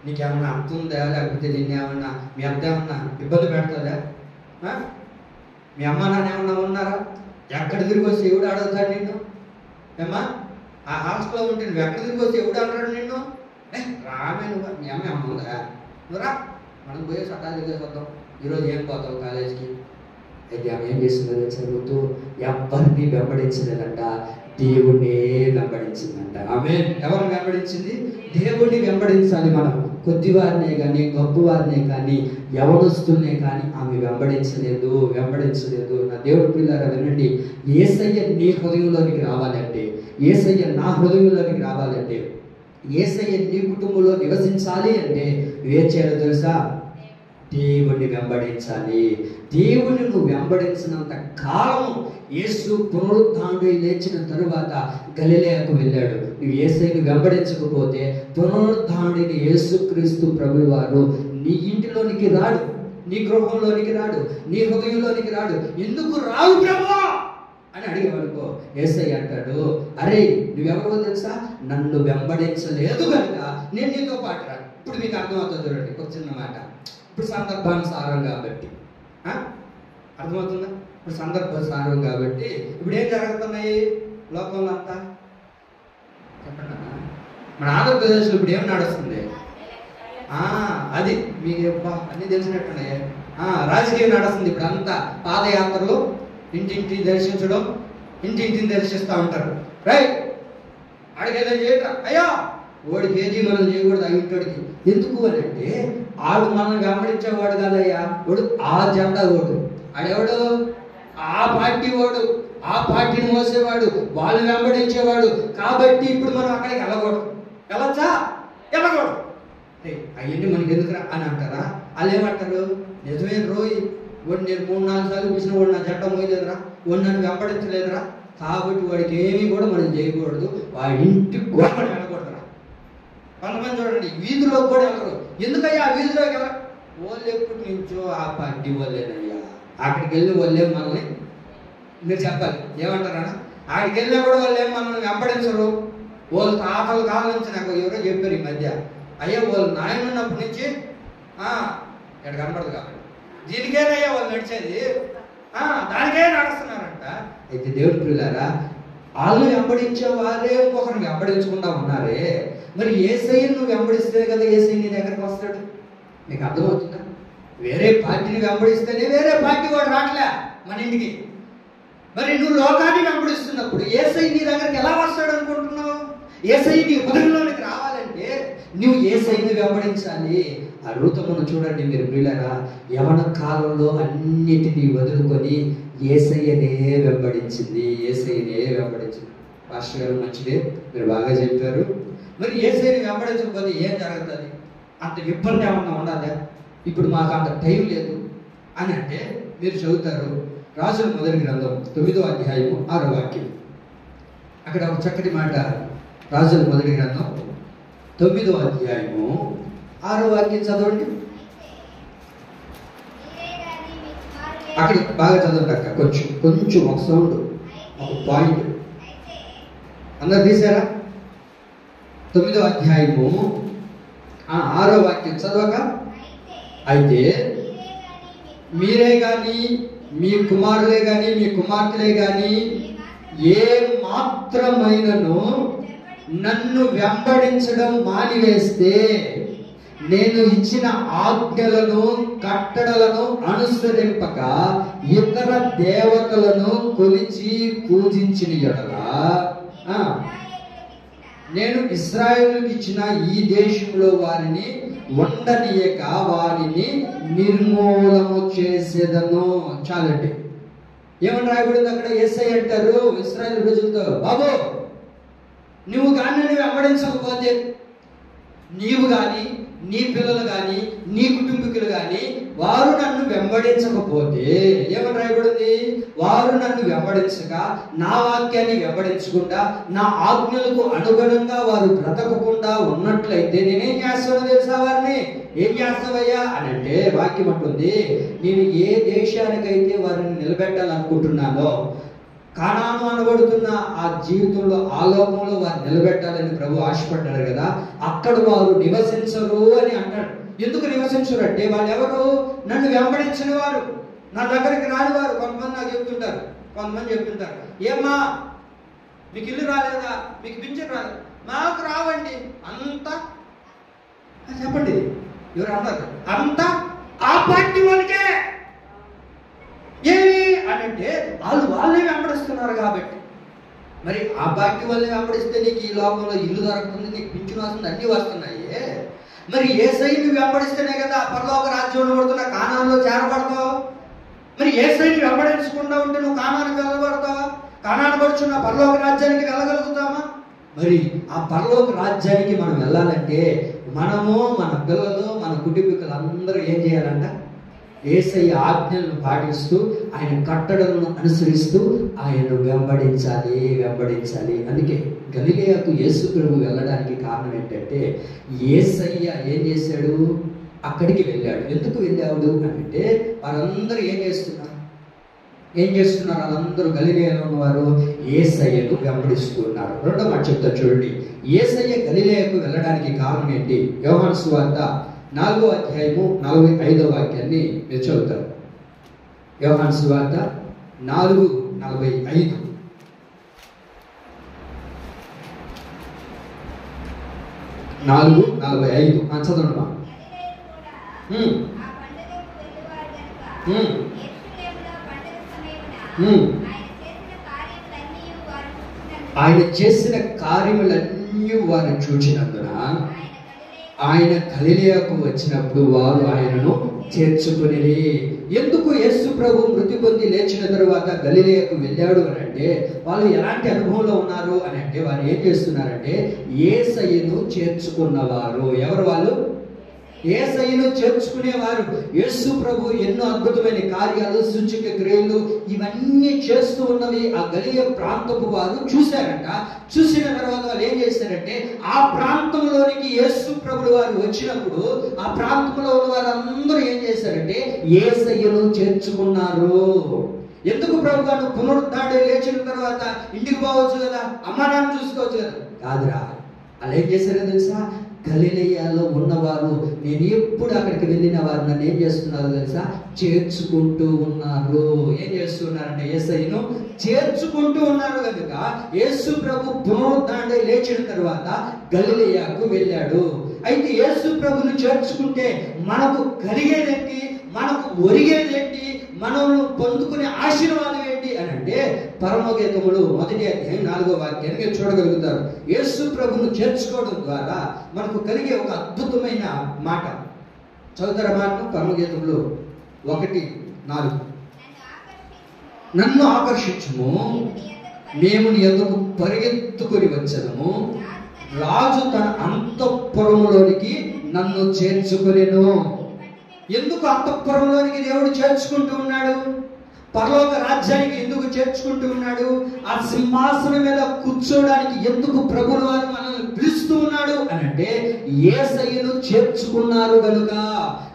నీకేమన్నా అర్థం ఉందా? లేకపోతే నిన్నేమన్నా మీ అత్త ఏమన్నా ఇబ్బంది పెడుతుందా? మీ అమ్మ నాన్న ఏమన్నా ఉన్నారా? ఎక్కడ తిరిగి వచ్చి ఎవడు అడుగుతాడు నిన్ను? ఏమ్మా ఆ హాస్టల్లో ఉంటే నువ్వు ఎక్కడ తిరిగి వచ్చి ఎవడు అంటాడు నిన్ను? రామే నువ్వు, మీ అమ్మ ఉందా? నువ్వు రా, మనం పోయే సటాలు చేసేద్దాం. ఈరోజు ఏం పోతావు కాలేజీకి? అయితే ఆమె ఏం చేసిందో చదువుతూ ఎవరిని వెంబడించలేదంట, దేవుణ్ణే వెంబడించిందంట. ఆమె ఎవరిని వెంబడించింది? దేవుణ్ణి వెంబడించాలి మనం. కొద్దివారినే కానీ గొప్పవారినే కానీ యవనస్తుల్నే కానీ ఆమె వెంబడించలేదు. నా దేవుడి పిల్లరా వినండి, యేసయ్య నీ హృదయంలోనికి రావాలంటే, యేసయ్య నా హృదయంలోనికి రావాలంటే యేసయ్య నీ కుటుంబంలో నివసించాలి అంటే ఏం చేయాలో తెలుసా? దేవుణ్ణి వెంబడించాలి. దేవుణ్ణి నువ్వు వెంబడించినంత కాలం, యేసు పునరుత్థానుడై లేచిన తరువాత గలిలయకు వెళ్ళాడు. నువ్వు యేసయ్యను వెంబడించకపోతే పునరుత్థానుడైన యేసుక్రీస్తు ప్రభువు వారు నీ ఇంటిలోనికి రాడు, నీ గృహంలోనికి రాడు, నీ హృదయంలోనికి రాడు. ఎందుకు రావు ప్రభువా అని అడిగేవాడుకో, యేసయ్య అంటాడు, అరే నువ్వెవరో తెలుసా? నన్ను వెంబడించలేదు కనుక నేను నీతో పాటు రా. ఇప్పుడు మీకు అర్థమవుతుంది చూడండి, ఒక చిన్న మాట. ఇప్పుడు సందర్భానుసారం కాబట్టి అర్థమవుతుందా? ఇప్పుడు సందర్భానుసారం కాబట్టి ఇప్పుడు ఏం జరుగుతున్నాయి లోకంలో అంతా? చెప్పండి. మన ఆంధ్రప్రదేశ్లో ఇప్పుడు ఏం నడుస్తుంది? అది మీకు అన్నీ తెలిసినట్టున్నాయి. రాజకీయం నడుస్తుంది ఇప్పుడు అంతా. పాదయాత్రలు, ఇంటింటి దర్శించడం, ఇంటింటిని దర్శిస్తూ ఉంటారు. రైట్, ఆడికేదో చేయటం, అయ్యా ఓడి కేజీ మనం చేయకూడదు ఆ ఇంటోడికి. ఎందుకు అని అంటే ఆడు మనం వెంబడించేవాడు కాదయ్యా, వాడు ఆ జెండా ఓడు, ఆడెవడు ఆ పార్టీ వాడు, ఆ పార్టీని మోసేవాడు, వాళ్ళు వెంబడించేవాడు. కాబట్టి ఇప్పుడు మనం అక్కడికి వెళ్ళకూడదు. వెళ్ళొచ్చా? వెళ్ళకూడదు. అవన్నీ మనకి ఎందుకురా అని అంటారా? వాళ్ళు ఏమంటారు? నిజమే రోయ్, వాడు నేను 3-4 సార్లు చూసిన వాడు నా జెండా మోయలేదురా, వాడు నన్ను వెంబడించలేదురా, కాబట్టి వాడికి ఏమీ కూడా మనం చేయకూడదు, వాడి ఇంటికి కూడా మనం వెళ్ళకూడదురా. కొంతమంది చూడండి వీధిలో కూడా వెళ్ళరు. ఎందుకయ్యా ఆ వీధిలోకి వెళ్ళ? వాళ్ళు ఎప్పటి నుంచో ఆ పార్టీ వాళ్ళేనయ్యా, అక్కడికి వెళ్ళి వాళ్ళే మనల్ని, మీరు చెప్పాలి ఏమంటారా? అక్కడికి వెళ్ళినా కూడా వాళ్ళు ఏం మనల్ని వెంబడించరు. వాళ్ళు తాతల కాలం నుంచి, నాకు ఎవరో చెప్పారు ఈ మధ్య, అయ్యా వాళ్ళు నాయన ఉన్నప్పటి నుంచి ఇక్కడ కనపడదు కాబట్టి దీనికేనయ్యా వాళ్ళు నడిచేది, దానికే నడుస్తున్నారంట. అయితే దేవుడి పిల్లారా, వాళ్ళు వెంబడించే వారే ఇంకొకరిని వెంబడించకుండా ఉన్నారే. మరి యేసయ్యను నువ్వు వెంబడిస్తే కదా యేసయ్య నీ దగ్గరికి వస్తాడు. నీకు అర్థమవుతుందా? వేరే పార్టీని వెంబడిస్తేనే వేరే పార్టీ వాడు రావట్లే మన ఇంటికి. మరి నువ్వు లోకాన్ని వెంబడిస్తున్నప్పుడు యేసయ్య నీ దగ్గరికి ఎలా వస్తాడు అనుకుంటున్నావు? యేసయ్య నీ హృదయంలోనికి రావాలంటే నువ్వు యేసయ్యని వెంబడించాలి. ఆ రూతమును చూడండి మీరు ప్రియులారా, యవన కాలంలో అన్నిటినీ వదులుకొని యేసయ్యనే వెంబడించింది, యేసయ్యనే వెంబడించింది. పాస్టర్ గారు మంచిదే, మీరు బాగా చెప్పారు. మరి యేసయ్యని వెంబడించకపోతే ఏం జరుగుతుంది? అంత ఇబ్బంది ఏమన్నా ఉండాలి? ఇప్పుడు మాకు అంత టైం లేదు అని అంటే మీరు చదువుతారు రాజుల మొదటి గ్రంథం 9వ అధ్యాయము 6వ వాక్యం. అక్కడ ఒక చక్కటి మాట, రాజుల మొదటి గ్రంథం 9వ అధ్యాయము 6వ వాక్యం చదవండి. అక్కడ బాగా చదవండి అక్క, కొంచెం ఒక సౌండ్, ఒక పాయింట్. అందరు తీసారా? 9వ అధ్యాయము 6వ వాక్యం చదవక, అయితే మీరే కానీ మీ కుమారులే కానీ మీ కుమార్తెలే కానీ ఏ మాత్రమైనను నన్ను వెంబడించడం మానివేస్తే నేను ఇచ్చిన ఆజ్ఞలను కట్టడలను అనుసరింపక ఇతర దేవతలను కొలిచి పూజించిన యెడల నేను ఇశ్రాయేలుకి ఇచ్చిన ఈ దేశంలో వారిని ఉండనీయక వారిని నిర్మూలము చేసేదను. చాలండి. ఏమని రాయబడింది అక్కడ? యేసయ్య అంటారు ఇశ్రాయేలు ప్రజలతో, బాబు నువ్వు కానీ నన్ను వెంబడించకపోతే, నీవు కానీ నీ పిల్లలు కానీ నీ కుటుంబీకులు కానీ వారు నన్ను వెంబడించకపోతే, ఏమని రాయబడింది? వారు నన్ను వెంబడించక నా వాక్యాన్ని వెంబడించకుండా నా ఆజ్ఞలకు అనుగుణంగా వారు బ్రతకకుండా ఉన్నట్లయితే నేనేం చేస్తానో తెలుసా? వారిని ఏం చేస్తావయ్యా అని అంటే వాక్యం అంటుంది, నేను ఏ దేశానికైతే వారిని నిలబెట్టాలనుకుంటున్నానో, కానాను అనబడుతున్న ఆ జీవితంలో ఆ లోకంలో వారు నిలబెట్టాలని ప్రభు ఆశపడ్డారు కదా, అక్కడ వారు నివసించరు అని అంటాడు. ఎందుకు నివసించరు అంటే వాళ్ళు ఎవరు? నన్ను వెంబడించిన వారు, నా దగ్గరికి రాని వారు. కొంతమంది నాకు చెప్తుంటారు, కొంతమంది చెప్తుంటారు, ఏమ్మా మీకు ఇల్లు రాలేదా, మీకు పింఛన్ రాలేదు? మాకు రావండి. అంతా చెప్పండి, ఎవరు అన్నారు? అంతా ఆ పార్టీ వాళ్ళకే. ఏమి అని అంటే వాళ్ళే వెంబడిస్తున్నారు కాబట్టి. మరి ఆ పార్టీ వాళ్ళని వెంబడిస్తే నీకు ఈ లోకంలో ఇల్లు దొరుకుతుంది, నీకు పింఛను వస్తుంది, అన్నీ వస్తున్నాయి. మరి యేసయ్యని వెంబడిస్తేనే కదా పరలోక రాజ్యంలో పడుతున్న కానానులో చేరబడతావు. మరి యేసయ్యని వెంబడించకుండా ఉంటే నువ్వు కానానికి వెళ్ళబడతావా? కానాను పడుచున్న పరలోక రాజ్యానికి వెళ్ళగలుగుతామా? మరి ఆ పరలోక రాజ్యానికి మనం వెళ్ళాలంటే మనము, మన పిల్లలు, మన కుటుంబీకులందరూ ఏం చేయాలంట? యేసయ్య ఆజ్ఞలను పాటిస్తూ, ఆయన కట్టడలను అనుసరిస్తూ ఆయనను వెంబడించాలి. అందుకే గలిలయకు యేసు ప్రభు వెళ్ళడానికి కారణం ఏంటంటే, యేసయ్య ఏం చేశాడు? అక్కడికి వెళ్ళాడు. ఎందుకు వెళ్ళాడు అంటే, వారందరూ ఏం చేస్తున్నారు? వాళ్ళందరూ గలిలయలో ఉన్నవారు యేసయ్యను వెంబడిస్తున్నారు. రెండో మాట చెప్తా చూడండి. యేసయ్య గలిలయకు వెళ్ళడానికి కారణం ఏంటి? యోహాను సువార్త 4వ అధ్యాయము 45వ వాక్యాన్ని మీరు చదువుతారు. యోహాను సువార్త 4:45. చదవండి. ఆయన చేసిన కార్యములన్నీ వారు చూచినందున ఆయన గలిలయకు వచ్చినప్పుడు వారు ఆయనను చేర్చుకుని. ఎందుకు యేసు ప్రభు మృతి పొంది లేచిన తరువాత గలిలయకు వెళ్ళాడు అని అంటే, వాళ్ళు ఎలాంటి అనుభవంలో ఉన్నారు అని అంటే, వారు ఏం చేస్తున్నారంటే యేసయ్యను చేర్చుకున్నవారు. ఎవరు వాళ్ళు? యేసయ్యను చేర్చుకునేవారు. యేసు ప్రభు ఎన్నో అద్భుతమైన కార్యాలు, సూచక క్రియలు ఇవన్నీ చేస్తూ ఉన్నవి ఆ గలిలయ ప్రాంతపు వారు చూశారంట. చూసిన తర్వాత వాళ్ళు ఏం చేశారంటే, ఆ ప్రాంతంలోనికి యేసు ప్రభువు వారు వచ్చినప్పుడు ఆ ప్రాంతంలో ఉన్న వారందరూ ఏం చేశారంటే యేసయ్యను చేర్చుకున్నారు. ఎందుకు ప్రభు గారు పునరుద్ధాడే లేచిన తర్వాత ఇంటికి పోవచ్చు కదా, అమ్మా నాన్న చూసుకోవచ్చు కదా? కాదురా. అలా ఏం చేశారో తెలుసా? గలిలయలో ఉన్నవారు, నేను ఎప్పుడు అక్కడికి వెళ్ళిన వారు నన్ను ఏం చేస్తున్నారు తెలుసా? చేర్చుకుంటూ ఉన్నారు. ఏం చేస్తున్నారంటే యేసయ్యను చేర్చుకుంటూ ఉన్నారు. కనుక యేసు ప్రభు పునరుద్ధారణై లేచిన తర్వాత గలిలయకు వెళ్ళాడు. అయితే యేసు ప్రభును చేర్చుకుంటే మనకు కలిగేదేంటి? మనకు ఒరిగేదేంటి? మనల్ని పొందుకునే ఆశీర్వాదం ఏంటి అని అంటే, పరమగీతములు 1వ అధ్యాయం 4వ వాక్యాన్ని మీరు చూడగలుగుతారు. యేసు ప్రభును చేర్చుకోవడం ద్వారా మనకు కలిగే ఒక అద్భుతమైన మాట చదువుతారా? మాట పరమగీతములు 1:4. నన్ను ఆకర్షించుము, మేము నీ యొద్దకు పరిగెత్తుకొని వచ్చదము, రాజు తన అంతఃపురములోనికి నన్ను చేర్చుకొనెను. ఎందుకు అంతఃపురంలోనికి దేవుడు చేర్చుకుంటూ ఉన్నాడు? పరలోక రాజ్యానికి ఎందుకు చేర్చుకుంటూ ఉన్నాడు? ఆ సింహాసనం మీద కూర్చోడానికి ఎందుకు ప్రభువు వారు మనల్ని పిలుస్తూ ఉన్నాడు అని అంటే, యేసయ్యను చేర్చుకున్నారు కనుక.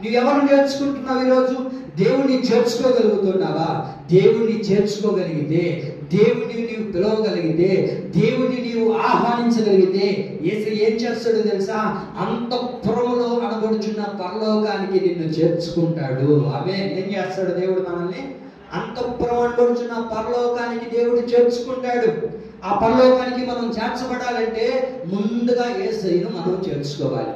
నువ్వు ఎవరిని చేర్చుకుంటున్నావు ఈరోజు? దేవుణ్ణి చేర్చుకోగలుగుతున్నావా? దేవుణ్ణి చేర్చుకోగలిగితే, దేవుడిని నీవు పిలవగలిగితే, దేవుడిని నీవు ఆహ్వానించగలిగితే యేసయ్య ఏం చేస్తాడో తెలుసా? అంతఃపురములో అనబడుచున్న పరలోకానికి నిన్ను చేర్చుకుంటాడు. ఆమె ఏం చేస్తాడు? దేవుడు మనల్ని అంతఃపురం అనబడుచున్న పరలోకానికి దేవుడు చేర్చుకుంటాడు. ఆ పరలోకానికి మనం చేర్చబడాలంటే ముందుగా యేసయ్యను మనం చేర్చుకోవాలి.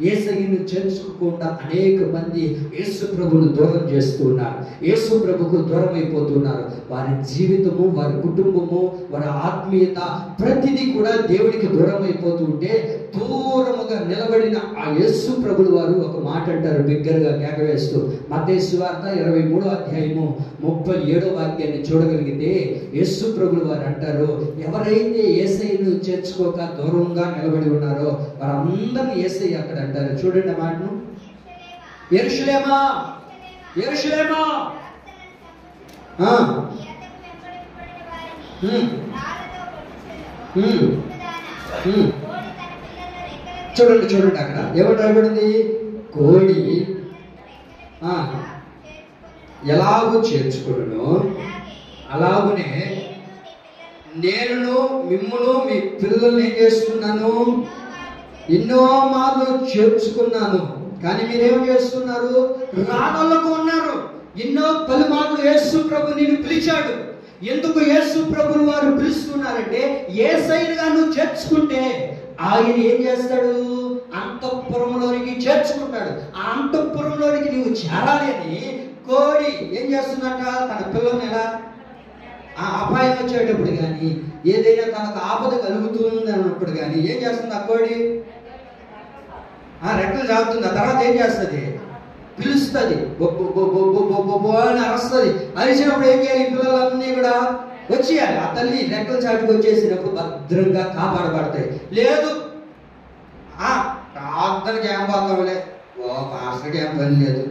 యేసయ్యను చేర్చుకోకుండా అనేక మంది యేసు ప్రభువును దూరం చేస్తూ ఉన్నారు. యేసు ప్రభువుకు దూరం అయిపోతున్నారు. వారి జీవితము, వారి కుటుంబము, వారి ఆత్మీయత ప్రతిదీ కూడా దేవునికి దూరం అయిపోతూ ఉంటే, దూరముగా నిలబడిన ఆ యేసు ప్రభువు వారు ఒక మాట అంటారు బిగ్గరగా కేకవేస్తూ. మత్తయి సువార్త 23వ అధ్యాయము 37వ వాక్యాన్ని చూడగలిగితే యేసు ప్రభువు వారు అంటారు, ఎవరైతే యేసయ్యను చేర్చుకోక దూరంగా నిలబడి ఉన్నారో వారందరినీ యేసయ్య అక్కడ అంటారు. చూడండి మాటను. యెరూషలేమా, యెరూషలేమా, చూడండి అక్కడ ఏమని రాయబడింది? కోడి ఎలాగూ చేర్చుకును అలాగునే నేను మిమ్మును మీ పిల్లల్ని ఏం చేస్తున్నాను? ఎన్నో మార్లు చేర్చుకున్నాను. కానీ మీరేం చేస్తున్నారు? రానోళ్ళకు ఉన్నారు. ఎన్నో పలుమార్లు యేసు ప్రభు నిన్ను పిలిచాడు. ఎందుకు యేసు ప్రభువు వారు పిలుస్తున్నారంటే, యేసయ్యగా నువ్వు చేర్చుకుంటే ఆయన ఏం చేస్తాడు? అంతఃపురంలోనికి చేర్చుకుంటాడు. ఆ అంతఃపురంలోనికి నీవు చేరాలి అని కోడి ఏం చేస్తుందంట? తన పిల్లల్ని ఎలా ఆ అపాయం వచ్చేటప్పుడు కానీ, ఏదైనా తనకు ఆపద కలుగుతుంది అన్నప్పుడు కానీ ఏం చేస్తుంది? ఆ కోడి రెక్కలు చాపుతుంది. ఆ తర్వాత ఏం చేస్తుంది? పిలుస్తుంది, బొబ్బు బొబ్బు బొబ్బు బొబ్బు అని అరుస్తుంది. అరిచినప్పుడు ఏం చేయాలి? పిల్లలన్నీ కూడా వచ్చేయాలి. ఆ తల్లి రెక్కల చాటుకు వచ్చేసినప్పుడు భద్రంగా కాపాడబడతాయి. లేదు ప్రార్థనకి ఏం పోతాంలే, పాస్టర్కి ఏం పని లేదు,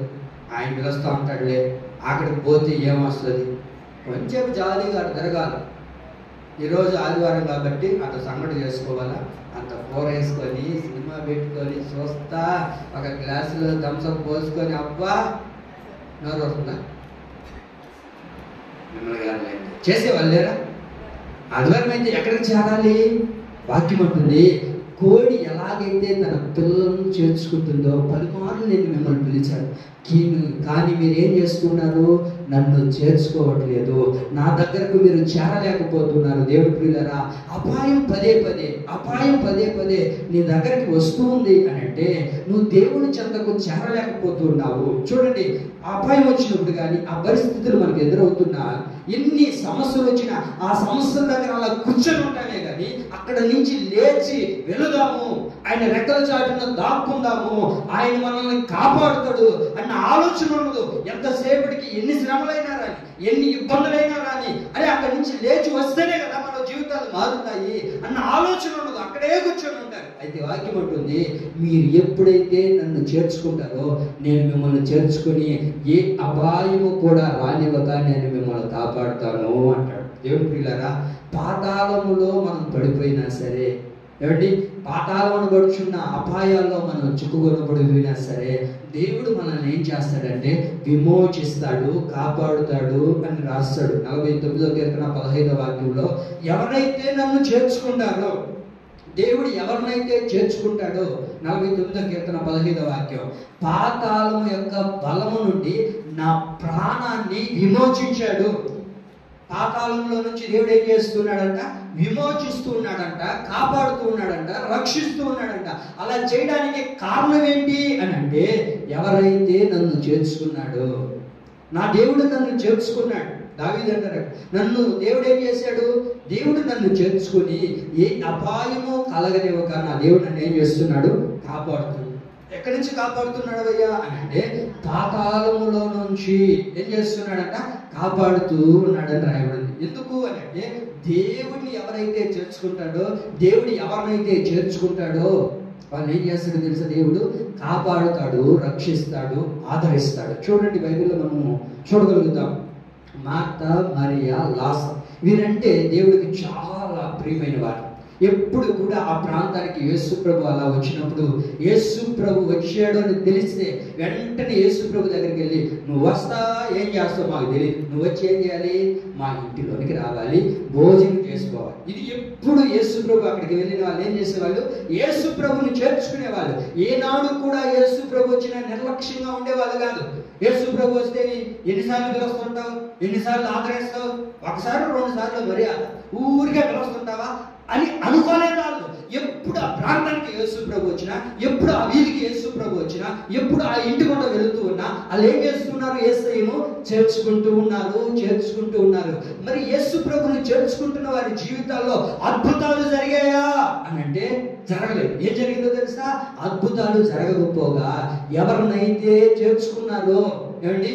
ఆయన పిలుస్తూ ఉంటాడులే, అక్కడికి పోతే ఏమొస్తుంది, కొంచెం జాలీగా అటు తిరగాలి. ఈరోజు ఆదివారం కాబట్టి అంత సంగటి చేసుకోవాలా, అంత కూర వేసుకొని సినిమా పెట్టుకొని చూస్తా ఒక గ్లాసులో థమ్సప్ పోసుకొని అబ్బా నోరు వస్తుందా? మిమ్మల్ని కాదులేండి, చేసేవాళ్ళు లేరా? ఆదివారం అయితే ఎక్కడికి చేరాలి? వాక్యం ఉంటుంది, కోడి ఎలాగైతే తన పిల్లలను చేర్చుకుంటుందో పలుమార్లు నేను మిమ్మల్ని పిలిచాను, కానీ మీరు ఏం చేస్తున్నారు? నన్ను చేర్చుకోవట్లేదు, నా దగ్గరకు మీరు చేరలేకపోతున్నారు. దేవుడి ప్రియులారా, అపాయం పదే పదే నీ దగ్గరికి వస్తూ ఉంది అని అంటే నువ్వు దేవుని చెంతకు చేరలేకపోతున్నావు. చూడండి, అపాయం వచ్చినప్పుడు కానీ ఆ పరిస్థితులు మనకు ఎదురవుతున్నా, ఎన్ని సమస్యలు వచ్చినా ఆ సమస్యల దగ్గర అలా కూర్చొని ఉంటానే కానీ అక్కడ నుంచి లేచి వెళుదాము, ఆయన రెక్కల చాటున దాక్కుందాము, ఆయన మనల్ని కాపాడుతాడు అన్న ఆలోచన ఉండదు. ఎంతసేపటికి ఎన్ని శ్రమలైనా రాని, ఎన్ని ఇబ్బందులైనా రాని, అరే అక్కడి నుంచి లేచి వస్తేనే కదా మన జీవితాలు మారుతాయి అన్న ఆలోచన ఉండదు, అక్కడే కూర్చొని ఉంటారు. అయితే వాక్యం ఉంటుంది, మీరు ఎప్పుడైతే నన్ను చేర్చుకుంటారో నేను మిమ్మల్ని చేర్చుకొని ఏ అపాయము కూడా రానివ్వక నేను మిమ్మల్ని కాపాడుతాను అంటాడు. దేవుని ప్రియులారా, పాతాళములో మనం పడిపోయినా సరే, ఏమండి, పాతాళమును పడుచున్న అపాయాల్లో మనం చిక్కుకొనబడిపోయినా సరే దేవుడు మనల్ని ఏం చేస్తాడంటే విమోచిస్తాడు, కాపాడుతాడు అని రాస్తాడు. 49వ కీర్తన 15వ వాక్యంలో, ఎవరైతే నన్ను చేర్చుకుంటారో, దేవుడు ఎవరినైతే చేర్చుకుంటాడో, 49వ కీర్తన 15వ వాక్యం, పాతాళము యొక్క బలము నుండి నా ప్రాణాన్ని విమోచించాడు. పాతాళంలో నుంచి దేవుడు ఏం చేస్తున్నాడంట? విమోచిస్తూ ఉన్నాడంట, కాపాడుతూ ఉన్నాడంట, రక్షిస్తూ ఉన్నాడంట. అలా చేయడానికి కారణం ఏంటి అని అంటే, ఎవరైతే నన్ను చేర్చుకున్నాడో, నా దేవుడు నన్ను చేర్చుకున్నాడు. దావీదు అంటారు, నన్ను దేవుడు ఏం చేశాడు? దేవుడు నన్ను చేర్చుకుని ఏ అపాయమో కలగనివ్వక నా దేవుడు నన్ను ఏం చేస్తున్నాడు? కాపాడుతున్నాడు. ఎక్కడి నుంచి కాపాడుతున్నాడు అయ్యా అని అంటే, పాతాళములో నుంచి ఏం చేస్తున్నాడంట? కాపాడుతూ ఉన్నాడని రాయబడింది. ఎందుకు అని అంటే, దేవుడిని ఎవరైతే చేర్చుకుంటాడో, దేవుడు ఎవరినైతే చేర్చుకుంటాడో వాళ్ళు ఏం చేస్తాడో తెలుసా? దేవుడు కాపాడుతాడు, రక్షిస్తాడు, ఆదరిస్తాడు. చూడండి, బైబిల్లో మనము చూడగలుగుతాం, మార్తా, మరియా, లాజరు, వీరంటే దేవుడికి చాలా ప్రియమైన వారు. ఎప్పుడు కూడా ఆ ప్రాంతానికి యేసు ప్రభు అలా వచ్చినప్పుడు, యేసు ప్రభు వచ్చాడు అని తెలిస్తే వెంటనే యేసు ప్రభు దగ్గరికి వెళ్ళి, నువ్వు వస్తా ఏం చేస్తావు మాకు తెలియదు, నువ్వు వచ్చి ఏం చేయాలి? మా ఇంటిలోనికి రావాలి, భోజనం చేసుకోవాలి. ఇది ఎప్పుడు యేసు ప్రభు అక్కడికి వెళ్ళిన వాళ్ళు ఏం చేసేవాళ్ళు? యేసు ప్రభుని చేర్చుకునేవాళ్ళు. ఏనాడు కూడా యేసు ప్రభు వచ్చిన నిర్లక్ష్యంగా ఉండేవాళ్ళు కాదు. యేసు ప్రభు వస్తే ఎన్నిసార్లు పిలుస్తుంటావు, ఎన్నిసార్లు ఆదరిస్తావు, ఒకసారి 2 సార్లు మర్యాద, ఊరికే పిలుస్తుంటావా అని అనుకోలేదు వాళ్ళు. ఎప్పుడు ఆ ప్రాంతానికి యేసు ప్రభు వచ్చినా, ఎప్పుడు ఆ వీధికి యేసు ప్రభు వచ్చినా, ఎప్పుడు ఆ ఇంటి కూడా వెళుతూ ఉన్నా వాళ్ళు ఏం చేస్తున్నారు? యేసయ్యను చేర్చుకుంటూ ఉన్నారు. మరి యేసు ప్రభుని చేర్చుకుంటున్న వారి జీవితాల్లో అద్భుతాలు జరిగాయా అని అంటే జరగలేదు. ఏం జరిగిందో తెలుసా? అద్భుతాలు జరగకపోగా ఎవరినైతే చేర్చుకున్నారో, ఏమండి,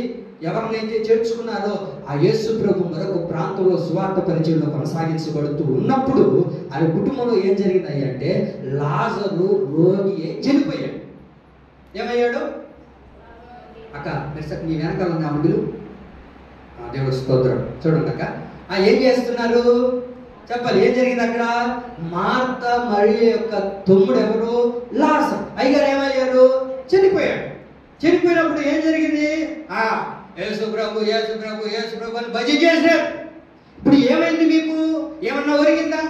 ఎవరినైతే చేర్చుకున్నారో ఆ యేసు ప్రభు మరొక ప్రాంతంలో సువార్త పరిచయంలో కొనసాగించబడుతూ ఉన్నప్పుడు ఆయన కుటుంబంలో ఏం జరిగింది అంటే, లాజరు రోగి చనిపోయాడు. ఏమయ్యాడు? అక్క మెర్సక్ మీ వెనకాల ఉన్న అమ్ములు, దేవుడు స్తోత్రం. చూడండి అక్క, ఏం చేస్తున్నారు చెప్పాలి. ఏం జరిగింది అక్కడ? మార్తా మరియా యొక్క తమ్ముడు ఎవరు? లాజరు. అయ్యగారు ఏమయ్యారు? చనిపోయాడు. చనిపోయినప్పుడు ఏం జరిగింది? యేసు ప్రభు అని భజన చేశారు. ఇప్పుడు ఏమైంది? మీకు ఏమన్నా ఒరిగిందా?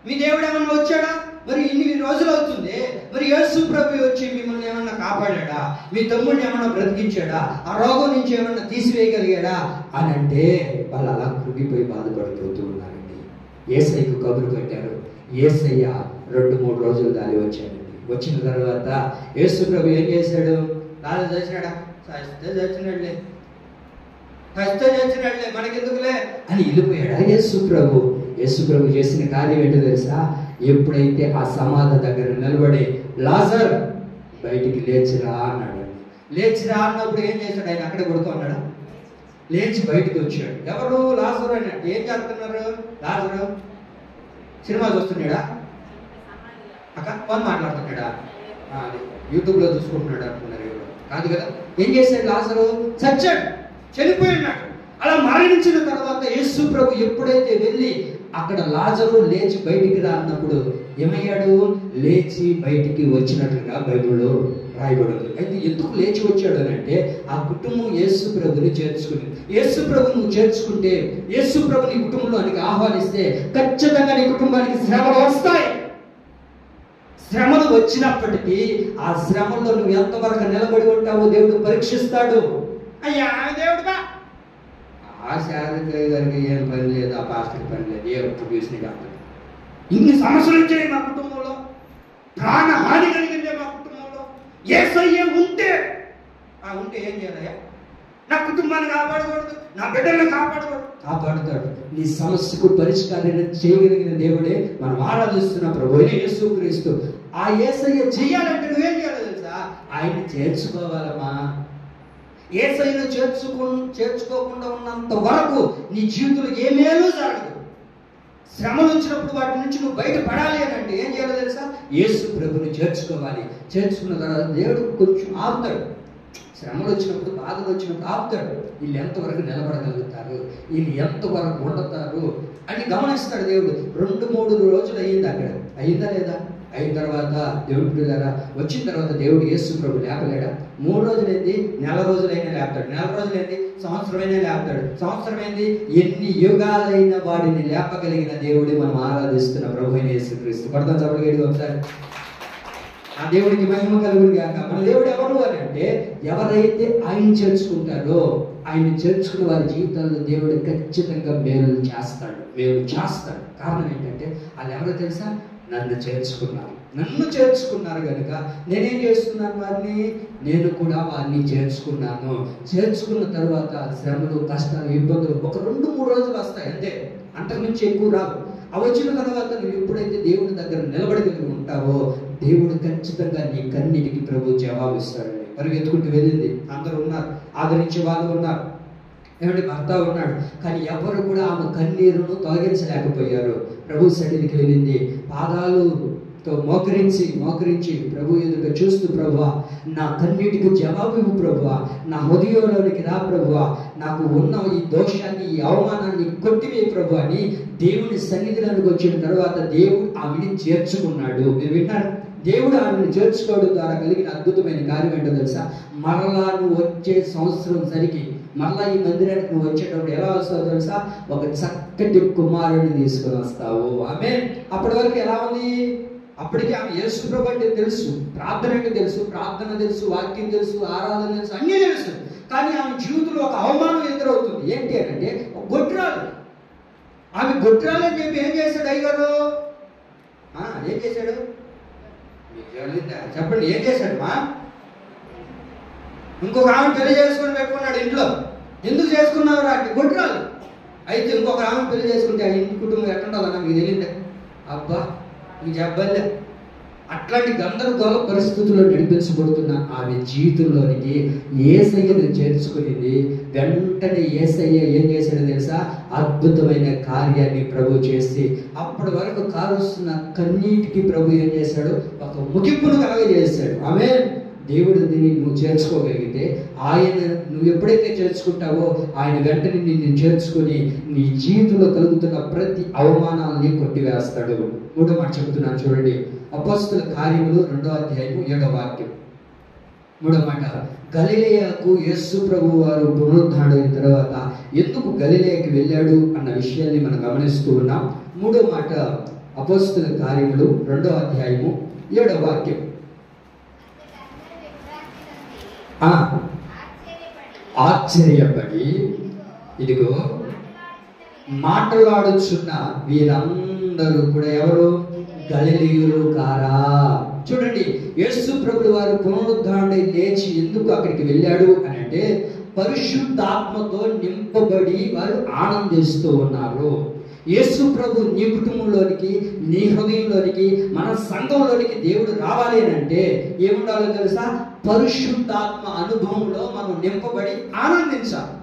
మీ దేవుడు ఏమన్నా వచ్చాడా? మరి ఇన్ని రోజులు అవుతుంది, మరి యేసు ప్రభు వచ్చి మిమ్మల్ని ఏమన్నా కాపాడా? మీ తమ్ముడిని ఏమన్నా బ్రతికించాడా? ఆ రోగం నుంచి ఏమన్నా తీసివేయగలిగాడా అని అంటే వాళ్ళు అలా కృంగిపోయి బాధపడిపోతూ ఉన్నారండి. యేసయ్యకు కబురు పెట్టారు. యేసయ్య 2-3 రోజులు దారి వచ్చాడండి. వచ్చిన తర్వాత యేసు ప్రభు ఏం చేశాడు? రాజు చేసినాడా? చచ్చినాడులే మనకెందుకులే అని వెళ్ళిపోయాడా యేసు ప్రభు? యేసు ప్రభు చేసిన కార్యం ఏంటో తెలుసా? ఎప్పుడైతే ఆ సమాధి దగ్గర నిలబడి లాజర్ బయటికి లేచిరా అన్నాడు. లేచిరా అన్నప్పుడు ఏం చేశాడు? ఆయన అక్కడే పడుకున్నాడా? లేచి బయటకు వచ్చాడు. ఎవరు? లాజరు అని. ఏం చేస్తున్నారు? లాజరు సినిమా చూస్తున్నాడా? అక్క ఫోన్ మాట్లాడుతున్నాడా? అది యూట్యూబ్లో చూసుకుంటున్నాడు అనుకున్నారు ఎవరు? కాదు కదా. ఏం చేశాడు? లాజరు చచ్చాడు, చనిపోయినాడు. అలా మరణించిన తర్వాత యేసు ప్రభు ఎప్పుడైతే వెళ్ళి అక్కడ లాజరు లేచి బయటికి రా అన్నప్పుడు ఏమయ్యాడు? లేచి బయటికి వచ్చినట్లుగా బైబిల్లో రాయబడింది. అయితే ఎందుకు లేచి వచ్చాడు అని అంటే ఆ కుటుంబం యేసు ప్రభుని చేర్చుకుంది. యేసు ప్రభు నువ్వు చేర్చుకుంటే, యేసు ప్రభు నీ కుటుంబంలోనికి ఆహ్వానిస్తే ఖచ్చితంగా నీ కుటుంబానికి శ్రమలు వస్తాయి. శ్రమలు వచ్చినప్పటికీ ఆ శ్రమల్లో నువ్వు ఎంతవరకు నిలబడి ఉంటావో దేవుడు పరీక్షిస్తాడు. అయ్యా దేవుడుగా ఆ శారదయ్య గారికి ఏం పని లేదు, ఆ పాస్టర్కి పని లేదు, ఎప్పుడు చూసిన డాక్టర్ ఇన్ని సమస్యలు వచ్చాయి మా కుటుంబంలో, ప్రాణహాని కలిగిందే మా కుటుంబంలో. యేసయ్య ఉంటే ఏం చేయాలయ్యా? నా కుటుంబాన్ని కాపాడకూడదు, నా బిడ్డలను కాపాడకూడదు. కాపాడుతాడు. నీ సమస్యకు పరిష్కారం చేయగలిగిన దేవుడే మనం ఆరాధిస్తున్న ప్రభువైన యేసుక్రీస్తు. ఆ యేసయ్య చేయాలంటే నువ్వేం చేయాలో తెలుసా? ఆయన్ని చేర్చుకోవాలమ్మా. యేసయ్యను చేర్చుకోకుండా ఉన్నంత వరకు నీ జీవితంలో ఏ మేలు జరగదు. శ్రమలు వచ్చినప్పుడు వాటి నుంచి నువ్వు బయటపడాలి అని అంటే ఏం చేయాలో తెలుసా? యేసు ప్రభుని చేర్చుకోవాలి. చేర్చుకున్న తర్వాత దేవుడు కొంచెం ఆపుతాడు. శ్రమలు వచ్చినప్పుడు, బాధలు వచ్చినప్పుడు ఆపుతాడు. వీళ్ళు ఎంతవరకు నిలబడగలుగుతారు, వీళ్ళు ఎంతవరకు ఉండతారు అని గమనిస్తాడు దేవుడు. 2-3 రోజులు అయ్యింది అక్కడ. అయిందా లేదా? అయిన తర్వాత దేవుడు ద్వారా వచ్చిన తర్వాత దేవుడు యేసు ప్రభు లేపలేడా? 3 రోజులైంది, నెల రోజులైనా లేపుతాడు. నెల రోజులైంది, సంవత్సరమైనా లేపుతాడు. సంవత్సరమైంది, ఎన్ని యుగాలైన వాడిని లేపగలిగిన దేవుడి మనం ఆరాధిస్తున్న ప్రభు అయిన యేసుక్రీస్తు. పడతాం చెప్పగలిగి ఒకసారి. ఆ దేవుడికి మహిమ కలుగును గాక. మన దేవుడు ఎవరు అని అంటే ఎవరైతే ఆయన చేర్చుకుంటారో, ఆయన చేర్చుకున్న వారి జీవితాల్లో దేవుడు ఖచ్చితంగా మేలు చేస్తాడు. కారణం ఏంటంటే వాళ్ళు ఎవరో తెలుసా? నన్ను చేర్చుకున్నారు కనుక నేనేం చేస్తున్నాను? వారిని నేను కూడా వారిని చేర్చుకున్నాను. చేర్చుకున్న తర్వాత శ్రమలు, కష్టాలు, ఇబ్బందులు ఒక 2-3 రోజులు వస్తాయి అంతే, అంతకుమించి ఎక్కువ రావు. అవి వచ్చిన తర్వాత నువ్వు ఎప్పుడైతే దేవుని దగ్గర నిలబడగలిగి ఉంటావో దేవుడు ఖచ్చితంగా నీ కన్నిటికి ప్రభు జవాబిస్తాడండి. పరిగెత్తుకుంటూ వెళ్ళింది, అందరూ ఉన్నారు, ఆదరించే వాళ్ళు ఉన్నారు, ఏమంటే భర్త ఉన్నాడు. కానీ ఎవరు కూడా ఆమె కన్నీరును తొలగించలేకపోయారు. ప్రభు సన్నిధికి వెళ్ళింది, పాదాలతో మోకరించి ప్రభు ఎదుట చూస్తూ, ప్రభువా నా కన్నీటికి జవాబు ఇవ్వు ప్రభువా, నా హృదయంలోనికి రా ప్రభువా, నాకు ఉన్న ఈ దోషాన్ని, ఈ అవమానాన్ని కొట్టివే ప్రభు అని దేవుని సన్నిధిలోనికి వచ్చిన తర్వాత దేవుడు ఆమెని చేర్చుకున్నాడు. మీరు విన్నారు? దేవుడు ఆమెను చేర్చుకోవడం ద్వారా కలిగిన అద్భుతమైన కార్యం ఏంటో తెలుసా? మరలా నువ్వు వచ్చే సంవత్సరం సరికి, మరలా ఈ మందిరానికి నువ్వు వచ్చేటప్పుడు ఎలా వస్తావు తెలుసా? ఒక చక్కటి కుమారుడిని తీసుకొని వస్తావు. ఆమె అప్పటి వరకు ఎలా ఉంది? అప్పటికి ఆమె యేసు ప్రభు అంటే తెలుసు, ప్రార్థన అంటే తెలుసు, వాక్యం తెలుసు, ఆరాధన తెలుసు, అన్నీ తెలుసు. కానీ ఆమె జీవితంలో ఒక అవమానం ఎదురవుతుంది. ఏంటి అని అంటే ఒక గొడ్రాలు. ఆమె గొడ్రాలు అని చెప్పి ఏం చేశాడు అయ్యగారు? ఏం చేశాడు? చెప్పండి, ఏం చేశాడు? ఇంకొక ఆమె పెళ్లి చేసుకుని పెట్టుకున్నాడు ఇంట్లో. ఎందుకు చేసుకున్నావు రా అంటే గొడ్రాలు. అయితే ఇంకొక ఆమె పెళ్లి చేసుకుంటే ఆ ఇంటి కుటుంబం ఎట్లుంటుందన్నా మీకు తెలియదే? అబ్బా నీకు చెప్పలే. అట్లాంటి గందరగోళ పరిస్థితుల్లో నడిపించబడుతున్న ఆమె జీవితంలోనికి యేసయ్యను చేర్చుకునేది. వెంటనే యేసయ్య ఏం చేశాడో తెలుసా? అద్భుతమైన కార్యాన్ని ప్రభు చేసి అప్పటి వరకు కారుస్తున్న కన్నీటికి ప్రభు ఏం చేశాడు? ఒక ముగింపును కలగజేశాడు. ఆమె దేవుడు దీన్ని నువ్వు చేర్చుకోగలిగితే, ఆయన నువ్వు ఎప్పుడైతే చేర్చుకుంటావో ఆయన వెంటనే నిన్ను చేర్చుకొని నీ జీవితంలో కలుగుతున్న ప్రతి అవమానాన్ని కొట్టివేస్తాడు. 3వ మాట చెబుతున్నాను చూడండి. అపోస్తలుల కార్యములు 2వ అధ్యాయము 7వ వాక్యం. 3వ మాట, గలిలయకు యేసు ప్రభు వారు పునరుద్ధారణ తర్వాత ఎందుకు గలిలయకి వెళ్ళాడు అన్న విషయాన్ని మనం గమనిస్తూ ఉన్నాం. 3వ మాట అపోస్తలుల కార్యములు 2వ అధ్యాయము 7వ వాక్యం. ఆశ్చర్యపడి ఇదిగో మాట్లాడుచున్న వీరందరూ కూడా ఎవరు? గలిలయులు కారా? చూడండి, యేసు ప్రభువు వారు పునరుద్ధారణై లేచి ఎందుకు అక్కడికి వెళ్ళాడు అని అంటే పరిశుద్ధాత్మతో నింపబడి వారు ఆనందిస్తూ ఉన్నారు. యేసు ప్రభు నీ కుటుంబంలోనికి, నీ హృదయంలోనికి, మన సంఘంలోనికి దేవుడు రావాలి అని అంటే ఏముండాలో తెలుసా? పరిశుద్ధాత్మ అనుభవంలో మనం నింపబడి ఆనందించాలి.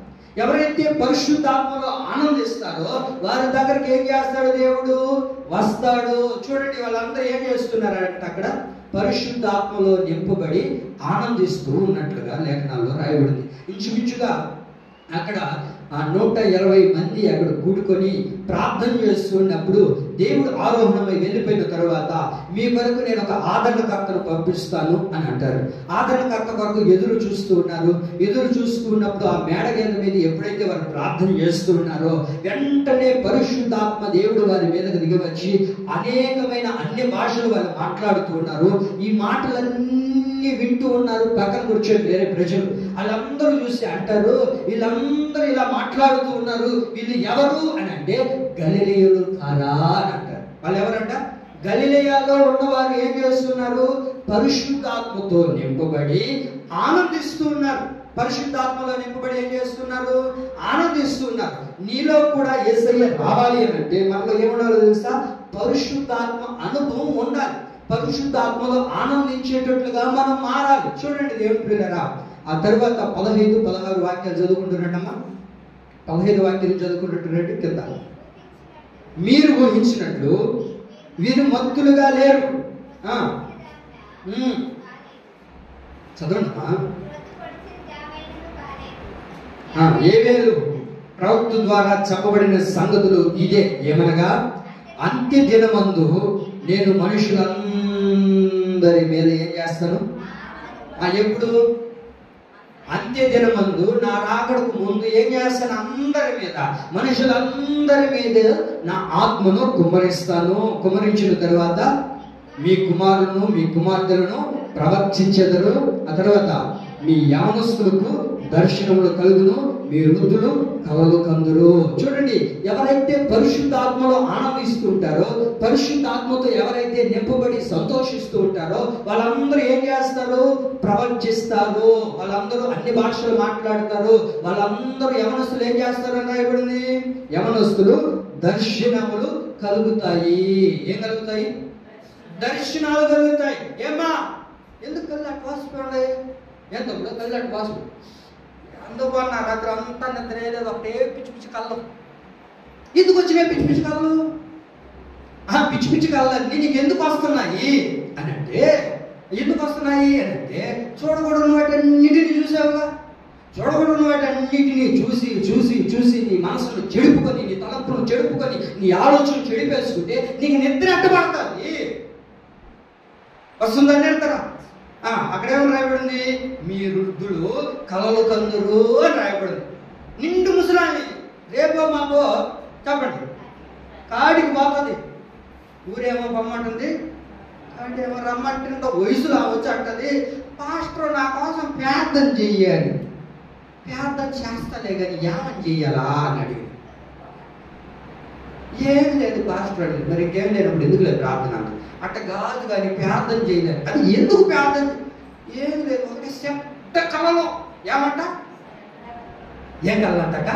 ఎవరైతే పరిశుద్ధాత్మలో ఆనందిస్తారో వారి దగ్గరికి ఏం చేస్తాడు దేవుడు? వస్తాడు. చూడండి, వాళ్ళందరూ ఏం చేస్తున్నారంటే అక్కడ పరిశుద్ధాత్మలో నింపబడి ఆనందిస్తూ ఉన్నట్లుగా లేఖనాల్లో రాయబడింది. ఇంచుమించుగా అక్కడ 120 మంది అక్కడ కూడుకొని ప్రార్థన చేస్తున్నప్పుడు దేవుడు ఆరోహణమై వెళ్ళిపోయిన తర్వాత మీ కొరకు నేను ఒక ఆదరణకర్తను పంపిస్తాను అని అంటారు. ఆదరణకర్త కొరకు ఎదురు చూస్తూ ఉన్నారు. ఎదురు చూస్తూ ఉన్నప్పుడు ఆ మేడగేద మీద ఎప్పుడైతే వారు ప్రార్థన చేస్తూ ఉన్నారో వెంటనే పరిశుద్ధాత్మ దేవుడు వారి మీదకు దిగి వచ్చి అనేకమైన అన్య భాషలు వారు మాట్లాడుతూ ఉన్నారు. ఈ మాటలన్నీ వింటూ ఉన్నారు పక్కన కూర్చొని వేరే ప్రజలు. వాళ్ళందరూ చూసి అంటారు, వీళ్ళందరూ ఇలా మాట్లాడుతూ ఉన్నారు, వీళ్ళు ఎవరు అని అంటే గలిలయులు కారా అని అంటారు. వాళ్ళు ఎవరంట? గలిలయలో ఉన్నవారు ఏం చేస్తున్నారు? పరిశుద్ధాత్మతో నింపబడి ఆనందిస్తూ ఉన్నారు. పరిశుద్ధాత్మలో నింపబడి ఏం చేస్తున్నారు? ఆనందిస్తున్నారు. నీలో కూడా యేసయ్య రావాలి అని అంటే మనలో ఏముండాలో తెలుసా? పరిశుద్ధాత్మ అనుభవం ఉండాలి. పరిశుద్ధాత్మలో ఆనందించేటట్లుగా మనం మారాలి. చూడండి దేవుని ప్రియులారా, ఆ తర్వాత 15, 16 వాక్యాలు చదువుకుంటున్నట్టమ్మా. 15 వాక్యాలు చదువుకుంటున్నట్టు కింద, మీరు ఊహించినట్లు వీరు మత్తులుగా లేరు. చదవండమ్మా. ఏవేలు ప్రవక్త ద్వారా చెప్పబడిన సంగతులు ఇదే, ఏమనగా అంత్య దినమందు నేను మనుషులందరి మీద ఏం చేస్తాను? ఎప్పుడు? అంత్య దినమందు నా రాకడకు ముందు ఏం చేస్తాను? అందరి మీద, మనుషులందరి మీద నా ఆత్మను కుమ్మరిస్తాను. కుమ్మరించిన తర్వాత మీ కుమారులను మీ కుమార్తెలను ప్రవర్తించెదరు. ఆ తర్వాత మీ యవనస్తులకు దర్శనములు కలుగును, మీ వృద్ధులు కలలు కందురు. చూడండి, ఎవరైతే పరిశుద్ధాత్మలో ఆనందిస్తూ ఉంటారో, పరిశుద్ధాత్మతో ఎవరైతే నింపబడి సంతోషిస్తూ ఉంటారో వాళ్ళందరూ ఏం చేస్తారు? ప్రవర్తిస్తారు. వాళ్ళందరూ అన్ని భాషలు మాట్లాడతారు. వాళ్ళందరూ యవనస్తులు ఏం చేస్తారు అని రాయబడింది? యవనస్తులు దర్శనములు కలుగుతాయి. ఏం కలుగుతాయి? దర్శనాలు కలుగుతాయి. ఏమ్మా, ఎందుకు కళ్ళు అటు వాసిపోండి? ఎంత కళ్ళు అటు వాసిపో అందుకో నా రాత్రి అంతా నిద్ర లేదు, ఒకటే పిచ్చి పిచ్చి కళ్ళు. ఎందుకు వచ్చినాయి పిచ్చి పిచ్చి కళ్ళు? పిచ్చి పిచ్చి కళ్ళు అన్నీ నీకు ఎందుకు వస్తున్నాయి అని అంటే, ఎందుకు వస్తున్నాయి అని అంటే చూడకూడని వాటన్నిటిని చూసావుగా. చూడకూడని వాటన్నిటిని చూసి చూసి చూసి నీ మనసును చెడుపుకొని, నీ తలంపును చెడుపుకొని, నీ ఆలోచన చెడిపేసుకుంటే నీకు నిద్ర ఎట్టబడుతుంది. వస్తుందని నిద్ర. అక్కడేమో రాయబడింది? మీ వృద్ధులు కలలు కందురు అని రాయబడింది. నిండు ముసలాన్ని రేపో మాపో చెప్పండి కాడికి పోతుంది. ఊరేమో పొమ్మంటుంది, కాడేమో రమ్మంటుందో వయసులో వచ్చి అంటది, పాస్టర్ నా కోసం ప్రార్థన చెయ్యాలి. ప్రార్థన చేస్తాలే కానీ ఏమని చెయ్యాలా అని అడిగి, ఏం లేదు పాస్టర్ అండి. మరి ఇంకేం లేనప్పుడు ఎందుకు లేదు ప్రార్థన? అట్ట కాదు కానీ ప్రార్థన చేయలేదు. అది ఎందుకు ప్రార్థన? ఏం లేదు, ఒకటి చెడ్డ కళలో. ఏమంట? ఏం కళ్ళంటక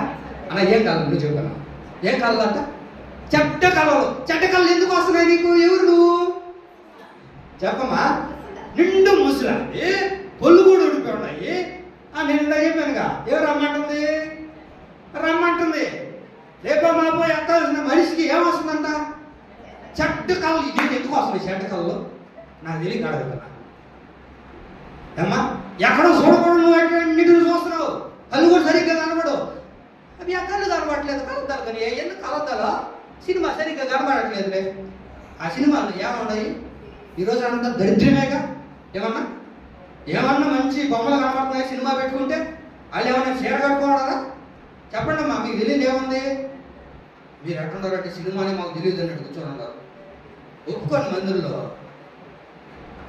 అన్న? ఏం కళ? నువ్వు చెప్పాను. ఏం కళ్ళంట? చెడ్డ కళలు. చెడ్డ కళలు ఎందుకు వస్తున్నాయి నీకు? ఎవరు నువ్వు చెప్పమా? నిండు ముసలాంటి పొల్లు కూడా ఉడిపోయి ఉన్నాయి. నేను ఇలా చెప్పానుగా, ఎవరు రమ్మంటుంది? రమ్మంటుంది. రేపో మాపో ఎత్తాల్సిన మనిషికి ఏమొస్తుందంట? చెడ్డ కళలు. ఇది ఎందుకు వస్తుంది చెడ్డ కళలు? నాకు తెలియక అడుగుతున్నా. ఏమ్మా, ఎక్కడో చూడకూడదు అన్నిటిని చూస్తున్నావు. కళ్ళు కూడా సరిగ్గా కనబడు. అవి ఆ కళ్ళు కనబడట్లేదు. కలుద్దాలు కానీ ఎందుకు కలద్దాలో? సినిమా సరిగ్గా కనబడట్లేదులే. ఆ సినిమాలు ఏమన్నాయి? ఈరోజు అంతా దరిద్రమేగా. ఏమన్నా ఏమన్నా మంచి బొమ్మలు కనబడుతున్నాయి సినిమా పెట్టుకుంటే? వాళ్ళు ఏమన్నా చీర కట్టుకోవడారా? చెప్పండి అమ్మా, మీకు తెలియదు ఏముంది? మీరు ఎక్కడున్నారంటే సినిమాని మాకు తెలియదు అన్నట్టు కూర్చొని ఒప్పుకోండి మందుల్లో.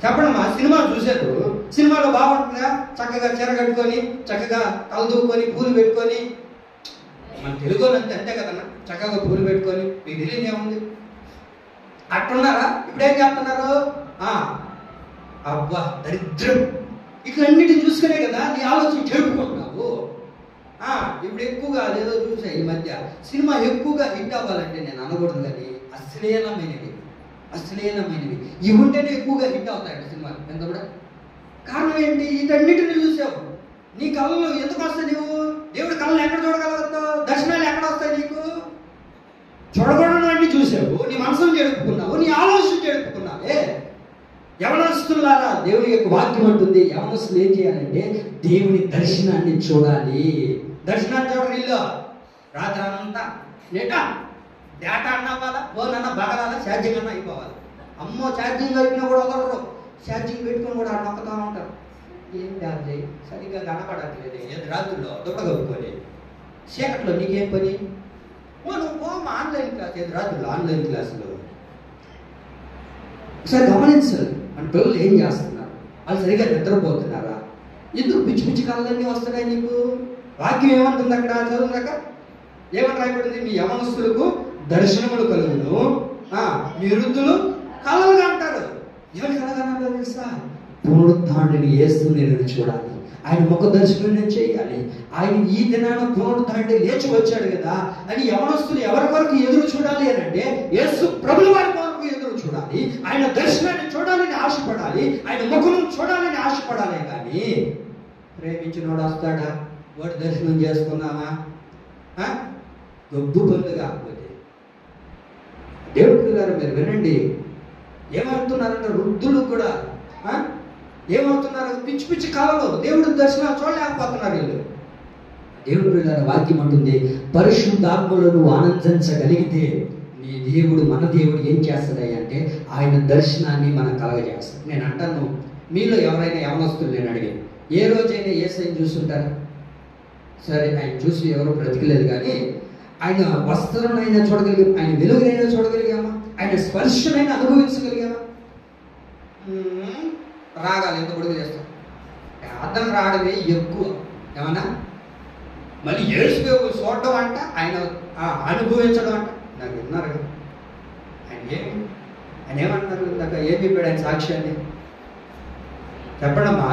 చెప్పండి అమ్మా, సినిమా చూశారు, సినిమాలో బాగుంటుందా? చక్కగా చీర కట్టుకొని, చక్కగా తలదూకొని, పూలు పెట్టుకొని, మన తెలుగు అంతే అంతే కదన్నా, చక్కగా పూలు పెట్టుకొని. మీకు తెలియదు ఏముంది? అట్టున్నారా? ఇప్పుడేం చేస్తున్నారు? అబ్బా దరిద్రం. ఇట్లన్నిటిని చూసుకునే కదా నీ ఆలోచన చెడుపుకుంటున్నావు. ఇప్పుడు ఎక్కువగా అదేదో చూసా ఈ మధ్య, సినిమా ఎక్కువగా హిట్ అవ్వాలంటే నేను అనకూడదు కానీ అశ్లీలమైనవి ఇవి ఉంటేనే ఎక్కువగా హిట్ అవుతాయండి సినిమాలు. ఎంత కూడా కారణం ఏంటి? వీటన్నిటిని చూసావు. నీ కళలు ఎందుకు వస్తాయి? నువ్వు దేవుడి కళలు ఎక్కడ చూడగలుగుతావు? దర్శనాలు ఎక్కడ వస్తాయి నీకు? చూడకూడదు అన్ని చూసావు, నీ మనసును జరుపుకున్నావు, నీ ఆలోచన జరుపుకున్నావే. యవనస్తులారా, దేవుని యొక్క వాక్యం అంటుంది, యవనస్తులు ఏం చేయాలంటే దేవుని దర్శనాన్ని చూడాలి. దర్శనాన్ని చూడరు ఇల్లు రాత్రి అంతా డేటా అన్నా అవ్వాలా, ఫోన్ అన్నా బాగాలా, ఛార్జింగ్ అన్నా అయిపోవాలి. అమ్మో ఛార్జింగ్ అయిపోయినా కూడా ఒకరు ఛార్జింగ్ పెట్టుకుని కూడా నొక్కుతూ ఉంటారు. ఏం కాదు, సరిగ్గా కనపడట్లేదు. ఏది రాత్రుల్లో దుబ్బగొట్టుకొని చీకట్లో నీకేం పని? నువ్వు పోమా ఆన్లైన్ క్లాస్. ఏది రాత్రుల్లో ఆన్లైన్ క్లాసులో ఒకసారి గమనించాలి. మన పిల్లలు ఏం చేస్తున్నారు? వాళ్ళు సరిగ్గా నిద్రపోతున్నారా? ఎందుకు పిచ్చి పిచ్చి కళ్ళన్నీ వస్తున్నాయి నీకు? వాక్యం ఏమంటుంది అక్కడ? చదువునాక ఏమని రాయబడింది? మీ యవనస్తులకు దర్శనములు కలుగును, మీ వృద్ధులు కలలుగా అంటారు. ఎవరి కలగనాలో తెలుసా? పునరుద్ధానుడిని యేసుని నేను చూడాలి, ఆయన ముఖ దర్శనం నేను చేయాలి. ఆయన ఈ దినాన పునరుద్ధానుడి లేచి వచ్చాడు కదా అని యవనస్తులు ఎవరి వరకు ఎదురు చూడాలి అని అంటే యేసు ప్రభుల వారి వరకు ఎదురు చూడాలి. ఆయన దర్శనాన్ని చూడాలని ఆశపడాలి, ఆయన ముఖం చూడాలని ఆశపడాలి. కానీ ప్రేమించినోడు వస్తాడా? వాడు దర్శనం చేసుకున్నామా? గొబ్బు పనులు కాకపోతే. దేవుడి గారు మీరు వినండి, ఏమవుతున్నారంటే వృద్ధులు కూడా ఏమవుతున్నారు? పిచ్చి పిచ్చి కాలంలో దేవుడి దర్శనం చూడలేకపోతున్నారు వీళ్ళు. దేవుడి గారి వాక్యం అంటుంది, పరిశుద్ధాత్మలో నువ్వు ఆనందించగలిగితే నీ దేవుడు, మన దేవుడు ఏం చేస్తాడు అంటే ఆయన దర్శనాన్ని మనం కలగజేస్తాడు. నేను అంటాను, మీలో ఎవరైనా యవనస్తులు నేను అడిగాను, ఏ రోజైనా యేసయ్యని చూస్తుంటారా? సరే, ఆయన చూసి ఎవరో బ్రతికలేదు, కానీ ఆయన వస్త్రంనైనా చూడగలిగాం, ఆయన వెలుగునైనా చూడగలిగామా? ఆయన స్పర్శనైనా అనుభవించగలిగామా? రాగాలి ఎంత పొడుగు చేస్తాం, అర్థం రావడమే ఎక్కువ. ఏమన్నా మళ్ళీ యేసు చూడడం అంట, ఆయన అనుభవించడం అంట. నాకు విన్నారు కదా ఆయన ఏమంటున్నారు ఇందాక? ఏం చెప్పాడు ఆయన సాక్ష్యాన్ని? చెప్పడమ్మా,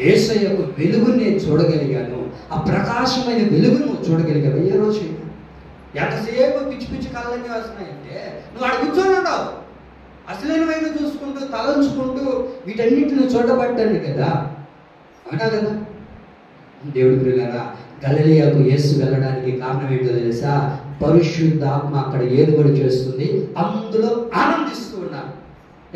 యేసయ్య యొక్క వెలుగుని నేను చూడగలిగాను, ఆ ప్రకాశమైన వెలుగును చూడగలిగావు. ఏ రోజు ఎంతసేపు పిచ్చి పిచ్చి కళ్ళన్నీ వస్తున్నాయంటే నువ్వు అక్కడ కూర్చొని ఉండవు, అసలైన చూసుకుంటూ తలంచుకుంటూ వీటన్నిటిని చూడబట్టాను కదా, అన్నా కదా. దేవుడి పిల్లలారా, గలిలయకు యేసు వెళ్ళడానికి కారణం ఏంటో తెలుసా? పరిశుద్ధాత్మ అక్కడ ఏలుబడి చేస్తుంది, అందులో ఆనందిస్తూ ఉన్నారు.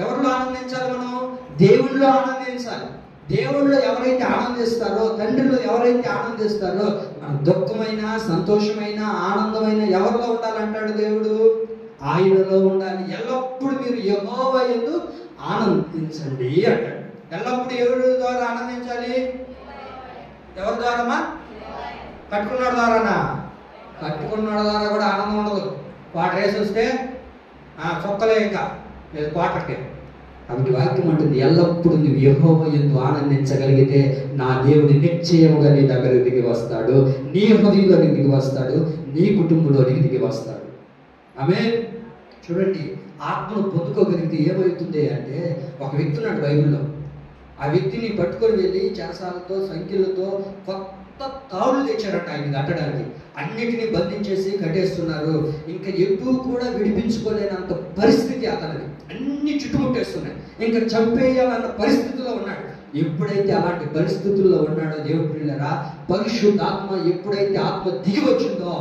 ఎవరిలో ఆనందించాలి? మనం దేవుళ్ళో ఆనందించాలి. దేవుళ్ళు ఎవరైతే ఆనందిస్తారో, తండ్రిలో ఎవరైతే ఆనందిస్తారో, మన దుఃఖమైన, సంతోషమైన, ఆనందమైన ఎవరిలో ఉండాలంటాడు దేవుడు? ఆయనలో ఉండాలి. ఎల్లప్పుడూ మీరు యెహోవా యందు ఆనందించండి అంటాడు. ఎల్లప్పుడూ ఎవరి ద్వారా ఆనందించాలి? ఎవరి ద్వారామా? కట్టుకున్నాడు ద్వారానా? కట్టుకున్నాడు ద్వారా కూడా ఆనందం ఉండదు. వాటర్ వేసి వస్తే చొక్కలే, ఇంకా లేదు క్వార్టర్కి. కాబట్టి వాక్యం అంటుంది, ఎల్లప్పుడూ నువ్వు యెహోవా యందు ఆనందించగలిగితే నా దేవుడు నిశ్చయముగా నీ దగ్గరికి దిగి వస్తాడు, నీ హృదయంలోనికి దిగి వస్తాడు, నీ కుటుంబంలోనికి దిగి వస్తాడు. ఆమేన్. చూడండి, ఆత్మను పొందుకోగలిగితే ఏమవుతుంది అంటే, ఒక వ్యక్తి ఉన్నాడు బైబిల్లో. ఆ వ్యక్తిని పట్టుకొని వెళ్ళి చెరసాలతో, సంఖ్యలతో కొత్త తాళ్ళు తెచ్చారట ఆయన కట్టడానికి. అన్నిటినీ బంధించేసి కట్టేస్తున్నారు. ఇంకా ఎప్పుడూ కూడా విడిపించుకోలేనంత పరిస్థితి అతనిది. అన్ని చుట్టుముట్టేస్తున్నాయి, ఇంకా చంపేయాలన్న పరిస్థితిలో ఉన్నాడు. ఎప్పుడైతే అలాంటి పరిస్థితుల్లో ఉన్నాడో దేవుడి పిల్లరా, పరిశుద్ధాత్మ ఎప్పుడైతే ఆత్మ దిగి వచ్చిందో,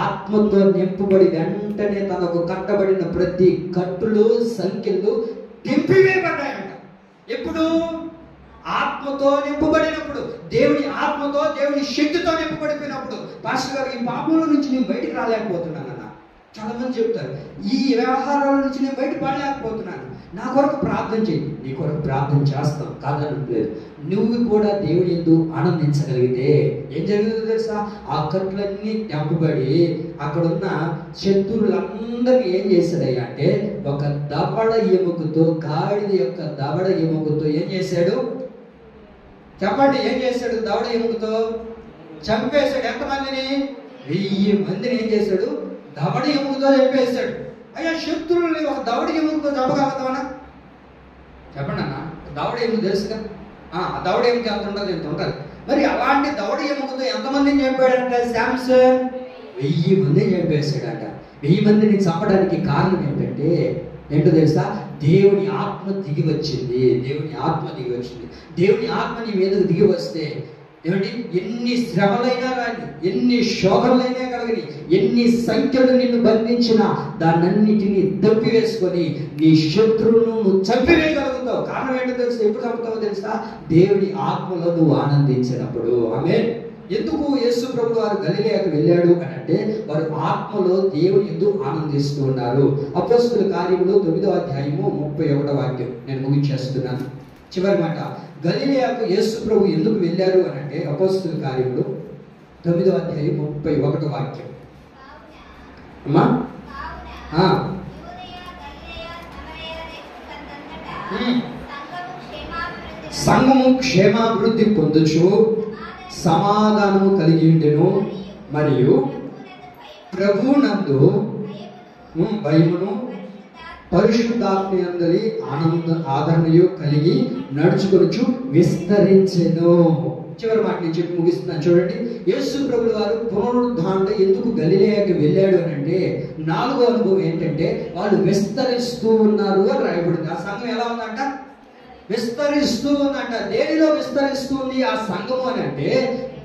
ఆత్మతో నింపబడి వెంటనే తనకు కట్టబడిన ప్రతి కట్టులు, సంఖ్యలు నింపివేయబడ్డాయంట. ఎప్పుడు? ఆత్మతో నింపబడినప్పుడు, దేవుని ఆత్మతో, దేవుని శక్తితో నింపబడిపోయినప్పుడు. పాస్టర్ గారు, ఈ పాపంలో నుంచి నేను బయటికి రాలేకపోతున్నానన్న చాలా మంది చెప్తారు. ఈ వ్యవహారాల నుంచి నేను బయట పడలేకపోతున్నాను, నా కొరకు ప్రార్థన చేయి. నీ కొరకు ప్రార్థన చేస్తాం, కాదనట్లేదు. నువ్వు కూడా దేవుని యందు ఆనందించగలిగితే ఏం జరుగుతుందో తెలుసా? ఆ కట్టులన్నీ తెంపబడి అక్కడున్న శత్రువులందరినీ ఏం చేశాడయ్యా అంటే, ఒక దవడ ఎముకతో, గాడిద యొక్క దవడ ఎముకతో ఏం చేశాడు? చెప్పండి, ఏం చేశాడు? దవడ ఎముకతో చంపేశాడు. ఎంతమందిని? 1000 మందిని ఏం చేశాడు? దవడ ఎముకతో చంపేశాడు. అయ్యా, శత్రువుల్ని ఒక దవడ ఎముకతో చంపగలుగుతామన్నా? చెప్పండి అన్న. దవడ ఎముక తెలుసుగా? ఆ దవడ ఎముక ఎంత ఉంటుంది? ఎంత ఉంటుంది. మరి అలాంటి దవడ ఎముకతో ఎంతమందిని చంపాడంట శాంసన్? 1000 మందిని చంపేశాడంట. 1000 మందిని చంపడానికి కారణం ఏంటంటే ఏంటో తెలుసా? దేవుని ఆత్మ దిగి వచ్చింది. దేవుని ఆత్మ దిగి వచ్చింది. దేవుని ఆత్మ నీ మీదకు దిగి వస్తే ఏమండి, ఎన్ని శ్రమలైనా కానీ, ఎన్ని శోధనలైనా కలగని, ఎన్ని సంఖ్యలు నిన్ను బంధించినా దాన్నన్నిటినీ దప్పివేసుకొని నీ శత్రువును నువ్వు చంపివేయగలుగుతావు. కారణం ఏంటో తెలుసా? ఎప్పుడు చంపుతావో తెలుసా? దేవుడి ఆత్మలో నువ్వు ఆనందించినప్పుడు. ఆమేన్. ఎందుకు యేసు ప్రభు వారు గలిలయకు వెళ్ళాడు అని అంటే, వారు ఆత్మలో దేవుని యందు ఆనందిస్తూ ఉన్నారు. అపోస్తలుల కార్యములు 9వ అధ్యాయము 31వ వాక్యం నేను ముగించేస్తున్నాను. చివరి మాట, గలిలయకు యేసు ప్రభు ఎందుకు వెళ్ళారు అని అంటే, అపోస్తలుల కార్యములు 9వ అధ్యాయం 31వ వాక్యం. అమ్మా సంఘము క్షేమాభివృద్ధి పొందుచు సమాధానము కలిగి ఉండెను, మరియు ప్రభువునందు భయమును పరిశుద్ధాత్మ యందలి ఆదరణయు కలిగి నడుచుకొనుచు విస్తరించెను. చివరి మాట నేను చెప్పి ముగిస్తున్నాను చూడండి. యేసు ప్రభువు వారు పునరుద్ధానంలో ఎందుకు గలిలయకు వెళ్ళాడు అని అంటే, 4వ అనుభవం ఏంటంటే, వాళ్ళు విస్తరిస్తూ ఉన్నారు అని రాయబడింది. ఆ సంఘం ఎలా ఉందంట? విస్తరిస్తూ ఉందంట. దేనిలో విస్తరిస్తుంది ఆ సంఘము అని అంటే,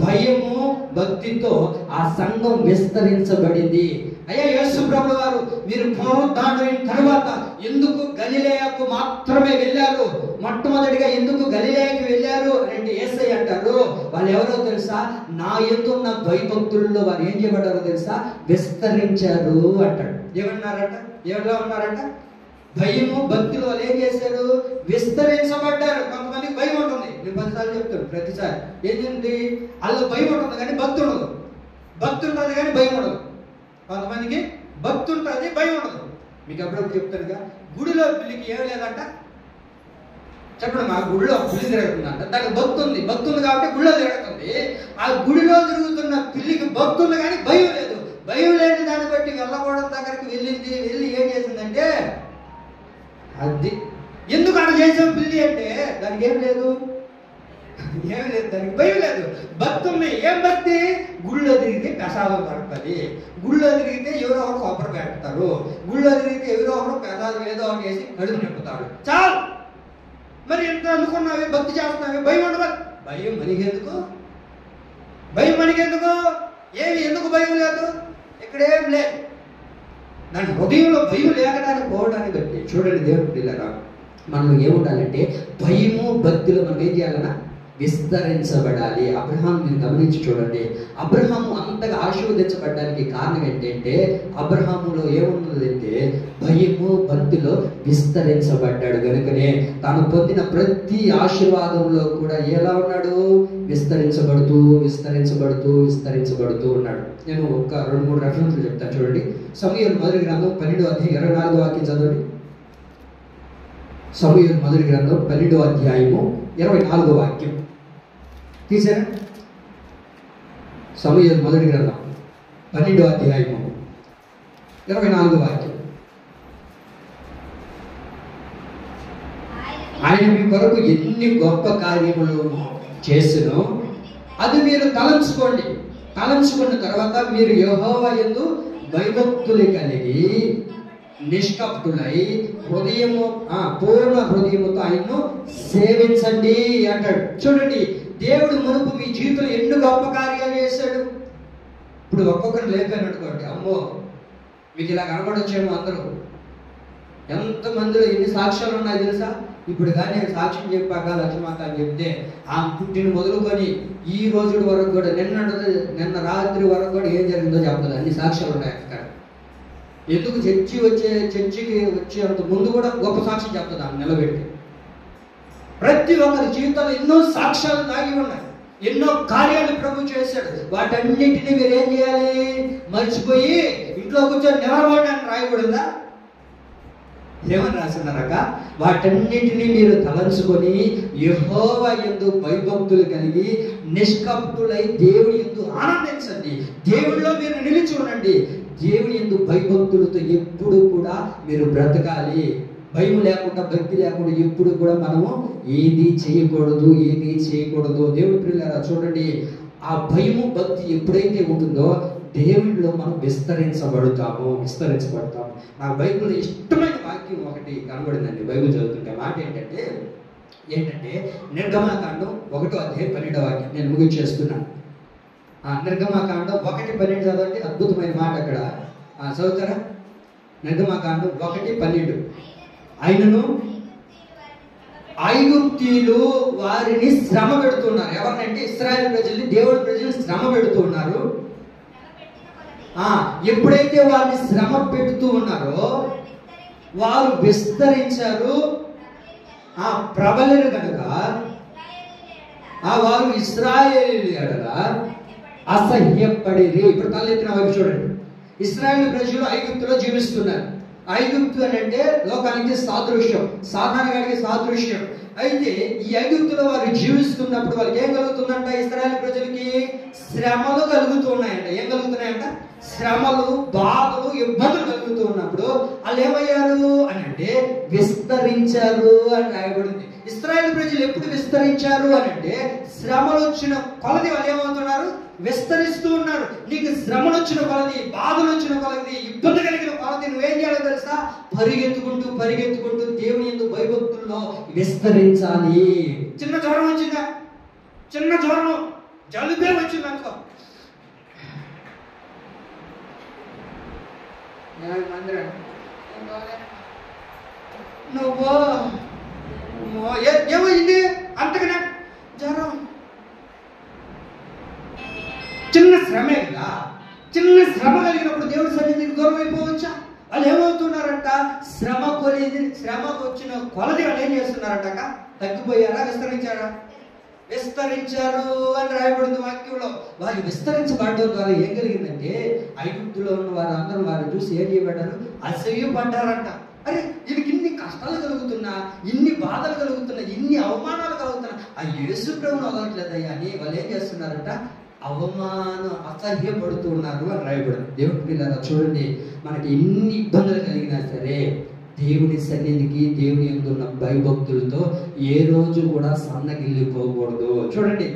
భయము భక్తితో ఆ సంఘం విస్తరించబడింది. అయ్యా యేసు ప్రభువు వారు మీరు పునరుద్ధానం తర్వాత ఎందుకు గలిలయకు మాత్రమే వెళ్ళారు? మొట్టమొదటిగా ఎందుకు గలిలయకు వెళ్ళారు అంటే యేసయ్య అంటారు, వాళ్ళు ఎవరో తెలుసా? నా యందు ఉన్న భయభక్తుల్లో వారు ఏం చేయబడ్డారో తెలుసా? విస్తరించారు అంటాడు. ఏమన్నారట? ఎవరిలో ఉన్నారట? భయము భక్తిలో వాళ్ళు ఏం చేశారు? విస్తరించబడ్డారు. కొంతమందికి భయం ఉంటుంది. నేను 10 సార్లు చెప్తాను ప్రతిసారి. ఏంటంటే వాళ్ళు భయం ఉంటుంది కానీ భక్తి ఉండదు. భక్తి ఉంటుంది కానీ భయం ఉండదు. కొంతమందికి భక్తి ఉంటుంది, భయం ఉండదు. మీకు అప్పుడప్పుడు చెప్తానుగా, గుడిలో పిల్లికి ఏం లేదంట చెప్పండి. మా గుడిలో పిల్లి తిరుగుతుందంట, దానికి భక్తి ఉంది. భక్తి ఉంది కాబట్టి గుడిలో తిరుగుతుంది. ఆ గుడిలో తిరుగుతున్న పిల్లికి భక్తి ఉంది కానీ భయం లేదు. భయం లేని దాన్ని బట్టి వెళ్ళకూడదు దగ్గరికి వెళ్ళింది. వెళ్ళి ఏం చేసిందంటే, అది ఎందుకు అక్కడ చేసాం పిల్లి అంటే దానికి ఏం లేదు, ఏమి లేదు, దానికి భయం లేదు. భక్తి ఉంది. ఏం భక్తి? గుళ్ళో తిరిగితే ప్రసాదం దొరుకుతుంది, గుళ్ళో తిరిగితే ఎవరో ఒకరు కొబ్బరి పెడతారు, గుళ్ళో తిరిగితే ఎవరో ఒకరు ప్రసాదం ఏదో ఒకటి చేసి నడుము నింపుతారు, చాలు. మరి ఎంత అనుకున్నావే, భక్తి చేస్తున్నావే, భయం ఉండదు. భయం మనకెందుకు? భయం మనకెందుకు? ఏమి ఎందుకు భయం లేదు? ఇక్కడేం లేదు. దాని హృదయంలో భయం లేకడానికి పోవడానికి బట్టి చూడండి. దేవుడు పిల్లరా, మనం ఏముండాలంటే భయము భక్తిలో మనం ఏం చేయాలన్నా విస్తరించబడాలి. అబ్రహాం మీరు గమనించి చూడండి. అబ్రహాము అంతగా ఆశీర్వదించబడడానికి కారణం ఏంటంటే, అబ్రహాములో ఏమున్నదంటే భయము భక్తిలో విస్తరించబడ్డాడు. కనుకనే తాను పొందిన ప్రతి ఆశీర్వాదంలో కూడా ఎలా ఉన్నాడు? విస్తరించబడుతూ విస్తరించబడుతూ విస్తరించబడుతూ ఉన్నాడు. నేను ఒక 2-3 రెఫరెన్స్లు చెప్తాను చూడండి. సమూయేలు మొదటి గ్రంథం 12వ అధ్యాయం 24వ వాక్యం చదవండి. సమూయేలు మొదటి గ్రంథం 12వ అధ్యాయము 24వ వాక్యం తీసారా? సమూయేలు మొదటి గ్రంథం 12వ అధ్యాయము 24వ వాక్యం. ఆయన మీ కొరకు ఎన్ని గొప్ప కార్యములు చేసినో అది మీరు తలంచుకోండి. తలంచుకున్న తర్వాత మీరు యెహోవా యందు భయభక్తులు కలిగి నిష్కపటులై హృదయము పూర్ణ హృదయముతో ఆయన్ను సేవించండి అంటాడు. చూడండి, దేవుడు మునుపు మీ జీవితంలో ఎన్ని గొప్ప కార్యాలు చేశాడు. ఇప్పుడు ఒక్కొక్కరు లేపాను అనుకోండి, అమ్మో మీకు ఇలా కనబడొచ్చేమో అందరూ. ఎంతమందిలో ఎన్ని సాక్ష్యాలు ఉన్నాయి తెలుసా? ఇప్పుడు కానీ నేను సాక్ష్యం చెప్పాక లక్ష్మీమాత అని చెప్తే ఆ పుట్టిన మొదలుకొని ఈ రోజు వరకు కూడా నిన్న రాత్రి వరకు కూడా ఏం జరిగిందో చెప్తుంది. అన్ని సాక్ష్యాలు ఉన్నాయి అక్కడ. ఎందుకు చర్చికి వచ్చేంత ముందు కూడా గొప్ప సాక్ష్యం చెప్తుంది ఆమె నిలబెట్టి. ప్రతి ఒక్కరి జీవితంలో ఎన్నో సాక్ష్యాలు దాగి ఉన్నాయి. ఎన్నో కార్యాలు ప్రభు చేశాడు. వాటన్నింటినీ మీరు ఏం చేయాలి? మర్చిపోయి ఇంట్లో కూర్చొని నిలబడడానికి రాయబడిందా? ఏమని రాస్తున్నారక? వాటన్నింటినీ మీరు తలంచుకొని యెహోవా యందు భయభక్తులు కలిగి నిష్కపటులై దేవుని యందు ఆనందించండి. దేవుడిలో మీరు నిలిచి ఉండండి. దేవుని యందు భయభక్తులతో ఎప్పుడు కూడా మీరు బ్రతకాలి. భయం లేకుండా భక్తి లేకుండా ఎప్పుడు కూడా మనము ఏది చేయకూడదు. దేవుడి పిల్లలారా చూడండి, ఆ భయము భక్తి ఎప్పుడైతే ఉంటుందో దేవుడిలో మనం విస్తరించబడతాము. నాకు బైబిల్లో ఇష్టమైన వాక్యం ఒకటి కనబడిందండి. బైబిల్ చదువుతుంటే మాట ఏంటంటే, ఏంటంటే నిర్గమాకాండం 1:12 నేను ముగించేస్తున్నాను. నిర్గమాకాండం 1:12 చదవండి. అద్భుతమైన మాట అక్కడ చదువుతారా? నిర్గమాకాండం 1:12. అయినను ఐగుప్తీయులు వారిని శ్రమ పెడుతున్నారు. ఎవరినంటే ఇశ్రాయేలు ప్రజల్ని, దేవుడి ప్రజల్ని శ్రమ పెడుతున్నారు. ఎప్పుడైతే వారిని శ్రమ పెడుతూ ఉన్నారో వారు విస్తరించారు, ప్రబలిరు కనుక వారు ఇశ్రాయేలీయుల ఎడల అసహ్యపడిరి. ఇప్పుడు తలెత్తిన వైపు చూడండి. ఇశ్రాయేలు ప్రజలు ఐగుప్తులో జీవిస్తున్నారు. ఐగుప్తు అని అంటే లోకానికి సాదృశ్యం, సాధారణానికి సాదృశ్యం. అయితే ఈ ఐగుప్తులో వారు జీవిస్తున్నప్పుడు వాళ్ళకి ఏం కలుగుతుందంట? ఇశ్రాయేలు ప్రజలకి శ్రమలు కలుగుతూ ఉన్నాయంట. ఏం కలుగుతున్నాయంట? శ్రమలు, బాధలు, ఇబ్బందులు కలుగుతూ ఉన్నప్పుడు వాళ్ళు ఏమయ్యారు అని అంటే విస్తరించారు అని రాయబడింది. ఇశ్రాయేలు ప్రజలు ఎప్పుడు విస్తరించారు అని అంటే శ్రమలు వచ్చిన కొలది వాళ్ళు ఏమవుతున్నారు? విస్తరిస్తూ ఉన్నారు. నీకు శ్రమలు వచ్చిన కొలది, బాధలు వచ్చిన కొలది, ఇబ్బంది కలిగిన కొలది నువ్వేం చేయాలో తెలుసా? పరిగెత్తుకుంటూ పరిగెత్తుకుంటూ దేవుని యందు భయభక్తుల్లో విస్తరించాలి. చిన్న జ్వరం వచ్చిందా? చిన్న జ్వరం, జలుబే వచ్చింది అనుకో, నువ్వు ఏమైంది అంతకనే జ్వరం, చిన్న శ్రమే కదా. చిన్న శ్రమ కలిగినప్పుడు దేవుడి సన్నిధికి దూరం అయిపోవచ్చా? వాళ్ళు ఏమవుతున్నారంట? శ్రమకు వచ్చిన కొలది వాళ్ళు ఏం చేస్తున్నారంట? తగ్గిపోయారా? విస్తరించారా? విస్తరించారు అని రాయబడింది వాక్యంలో. వారు విస్తరించబడడం ద్వారా ఏం కలిగిందంటే ఐగుప్తులో ఉన్న వారందరూ వారిని చూసి ఏం చేయబడ్డారు? అసహ్యపడ్డారంట. అరే వీరికి ఇన్ని కష్టాలు కలుగుతున్నా, ఇన్ని బాధలు కలుగుతున్నా, ఇన్ని అవమానాలు కలుగుతున్నా, ఆ యేసు ప్రభువును వదలట్లేదయ్యా అని వాళ్ళు ఏం చేస్తున్నారంట? అసహ్యపడుతూ ఉన్నారు అని రాయబడింది. దేవుడి పిల్లరా చూడండి, మనకి ఎన్ని ఇబ్బందులు కలిగినా సరే దేవుని సన్నిధికి, దేవుని యందు ఉన్న భయభక్తులతో ఏ రోజు కూడా సన్నగిల్లిపోకూడదు. చూడండి,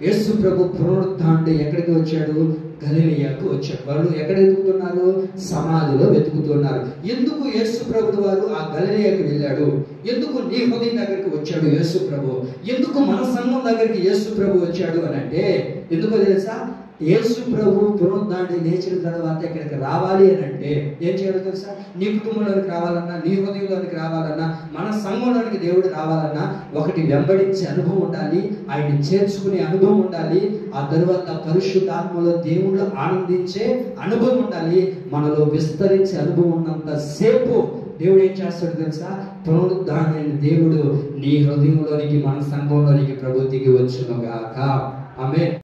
యేసు ప్రభు పునరుత్థానుడు ఎక్కడికి వచ్చాడు? గలిలయకు వచ్చాడు. వాళ్ళు ఎక్కడ వెతుకుతున్నారు? సమాధిలో వెతుకుతున్నారు. ఎందుకు యేసు ప్రభుడు వారు ఆ గలిలయకు వెళ్ళాడు? ఎందుకు నీ హృదయం దగ్గరికి వచ్చాడు యేసు ప్రభు? ఎందుకు మన సంఘం దగ్గరికి యేసు ప్రభు వచ్చాడు అని అంటే ఎందుకో తెలుసా? యేసు ప్రభు పునరుత్థానుడు లేచిన తర్వాత ఇక్కడికి రావాలి అని అంటే ఏం చేయాలో తెలుసా? నీ కుటుంబంలోనికి రావాలన్నా, నీ హృదయంలోనికి రావాలన్నా, మన సంఘంలోనికి దేవుడు రావాలన్నా ఒకటి వెంబడించే అనుభవం ఉండాలి, ఆయన్ని చేర్చుకునే అనుభవం ఉండాలి, ఆ తరువాత పరిశుద్ధాత్మలో దేవుళ్ళు ఆనందించే అనుభవం ఉండాలి. మనలో విస్తరించే అనుభవం ఉన్నంత సేపు దేవుడు ఏం చేస్తాడు తెలుసా? పునరుద్ధానైన దేవుడు నీ హృదయంలోనికి, మన సంఘంలోనికి ప్రభు దిగి వచ్చును గాక. ఆమేన్.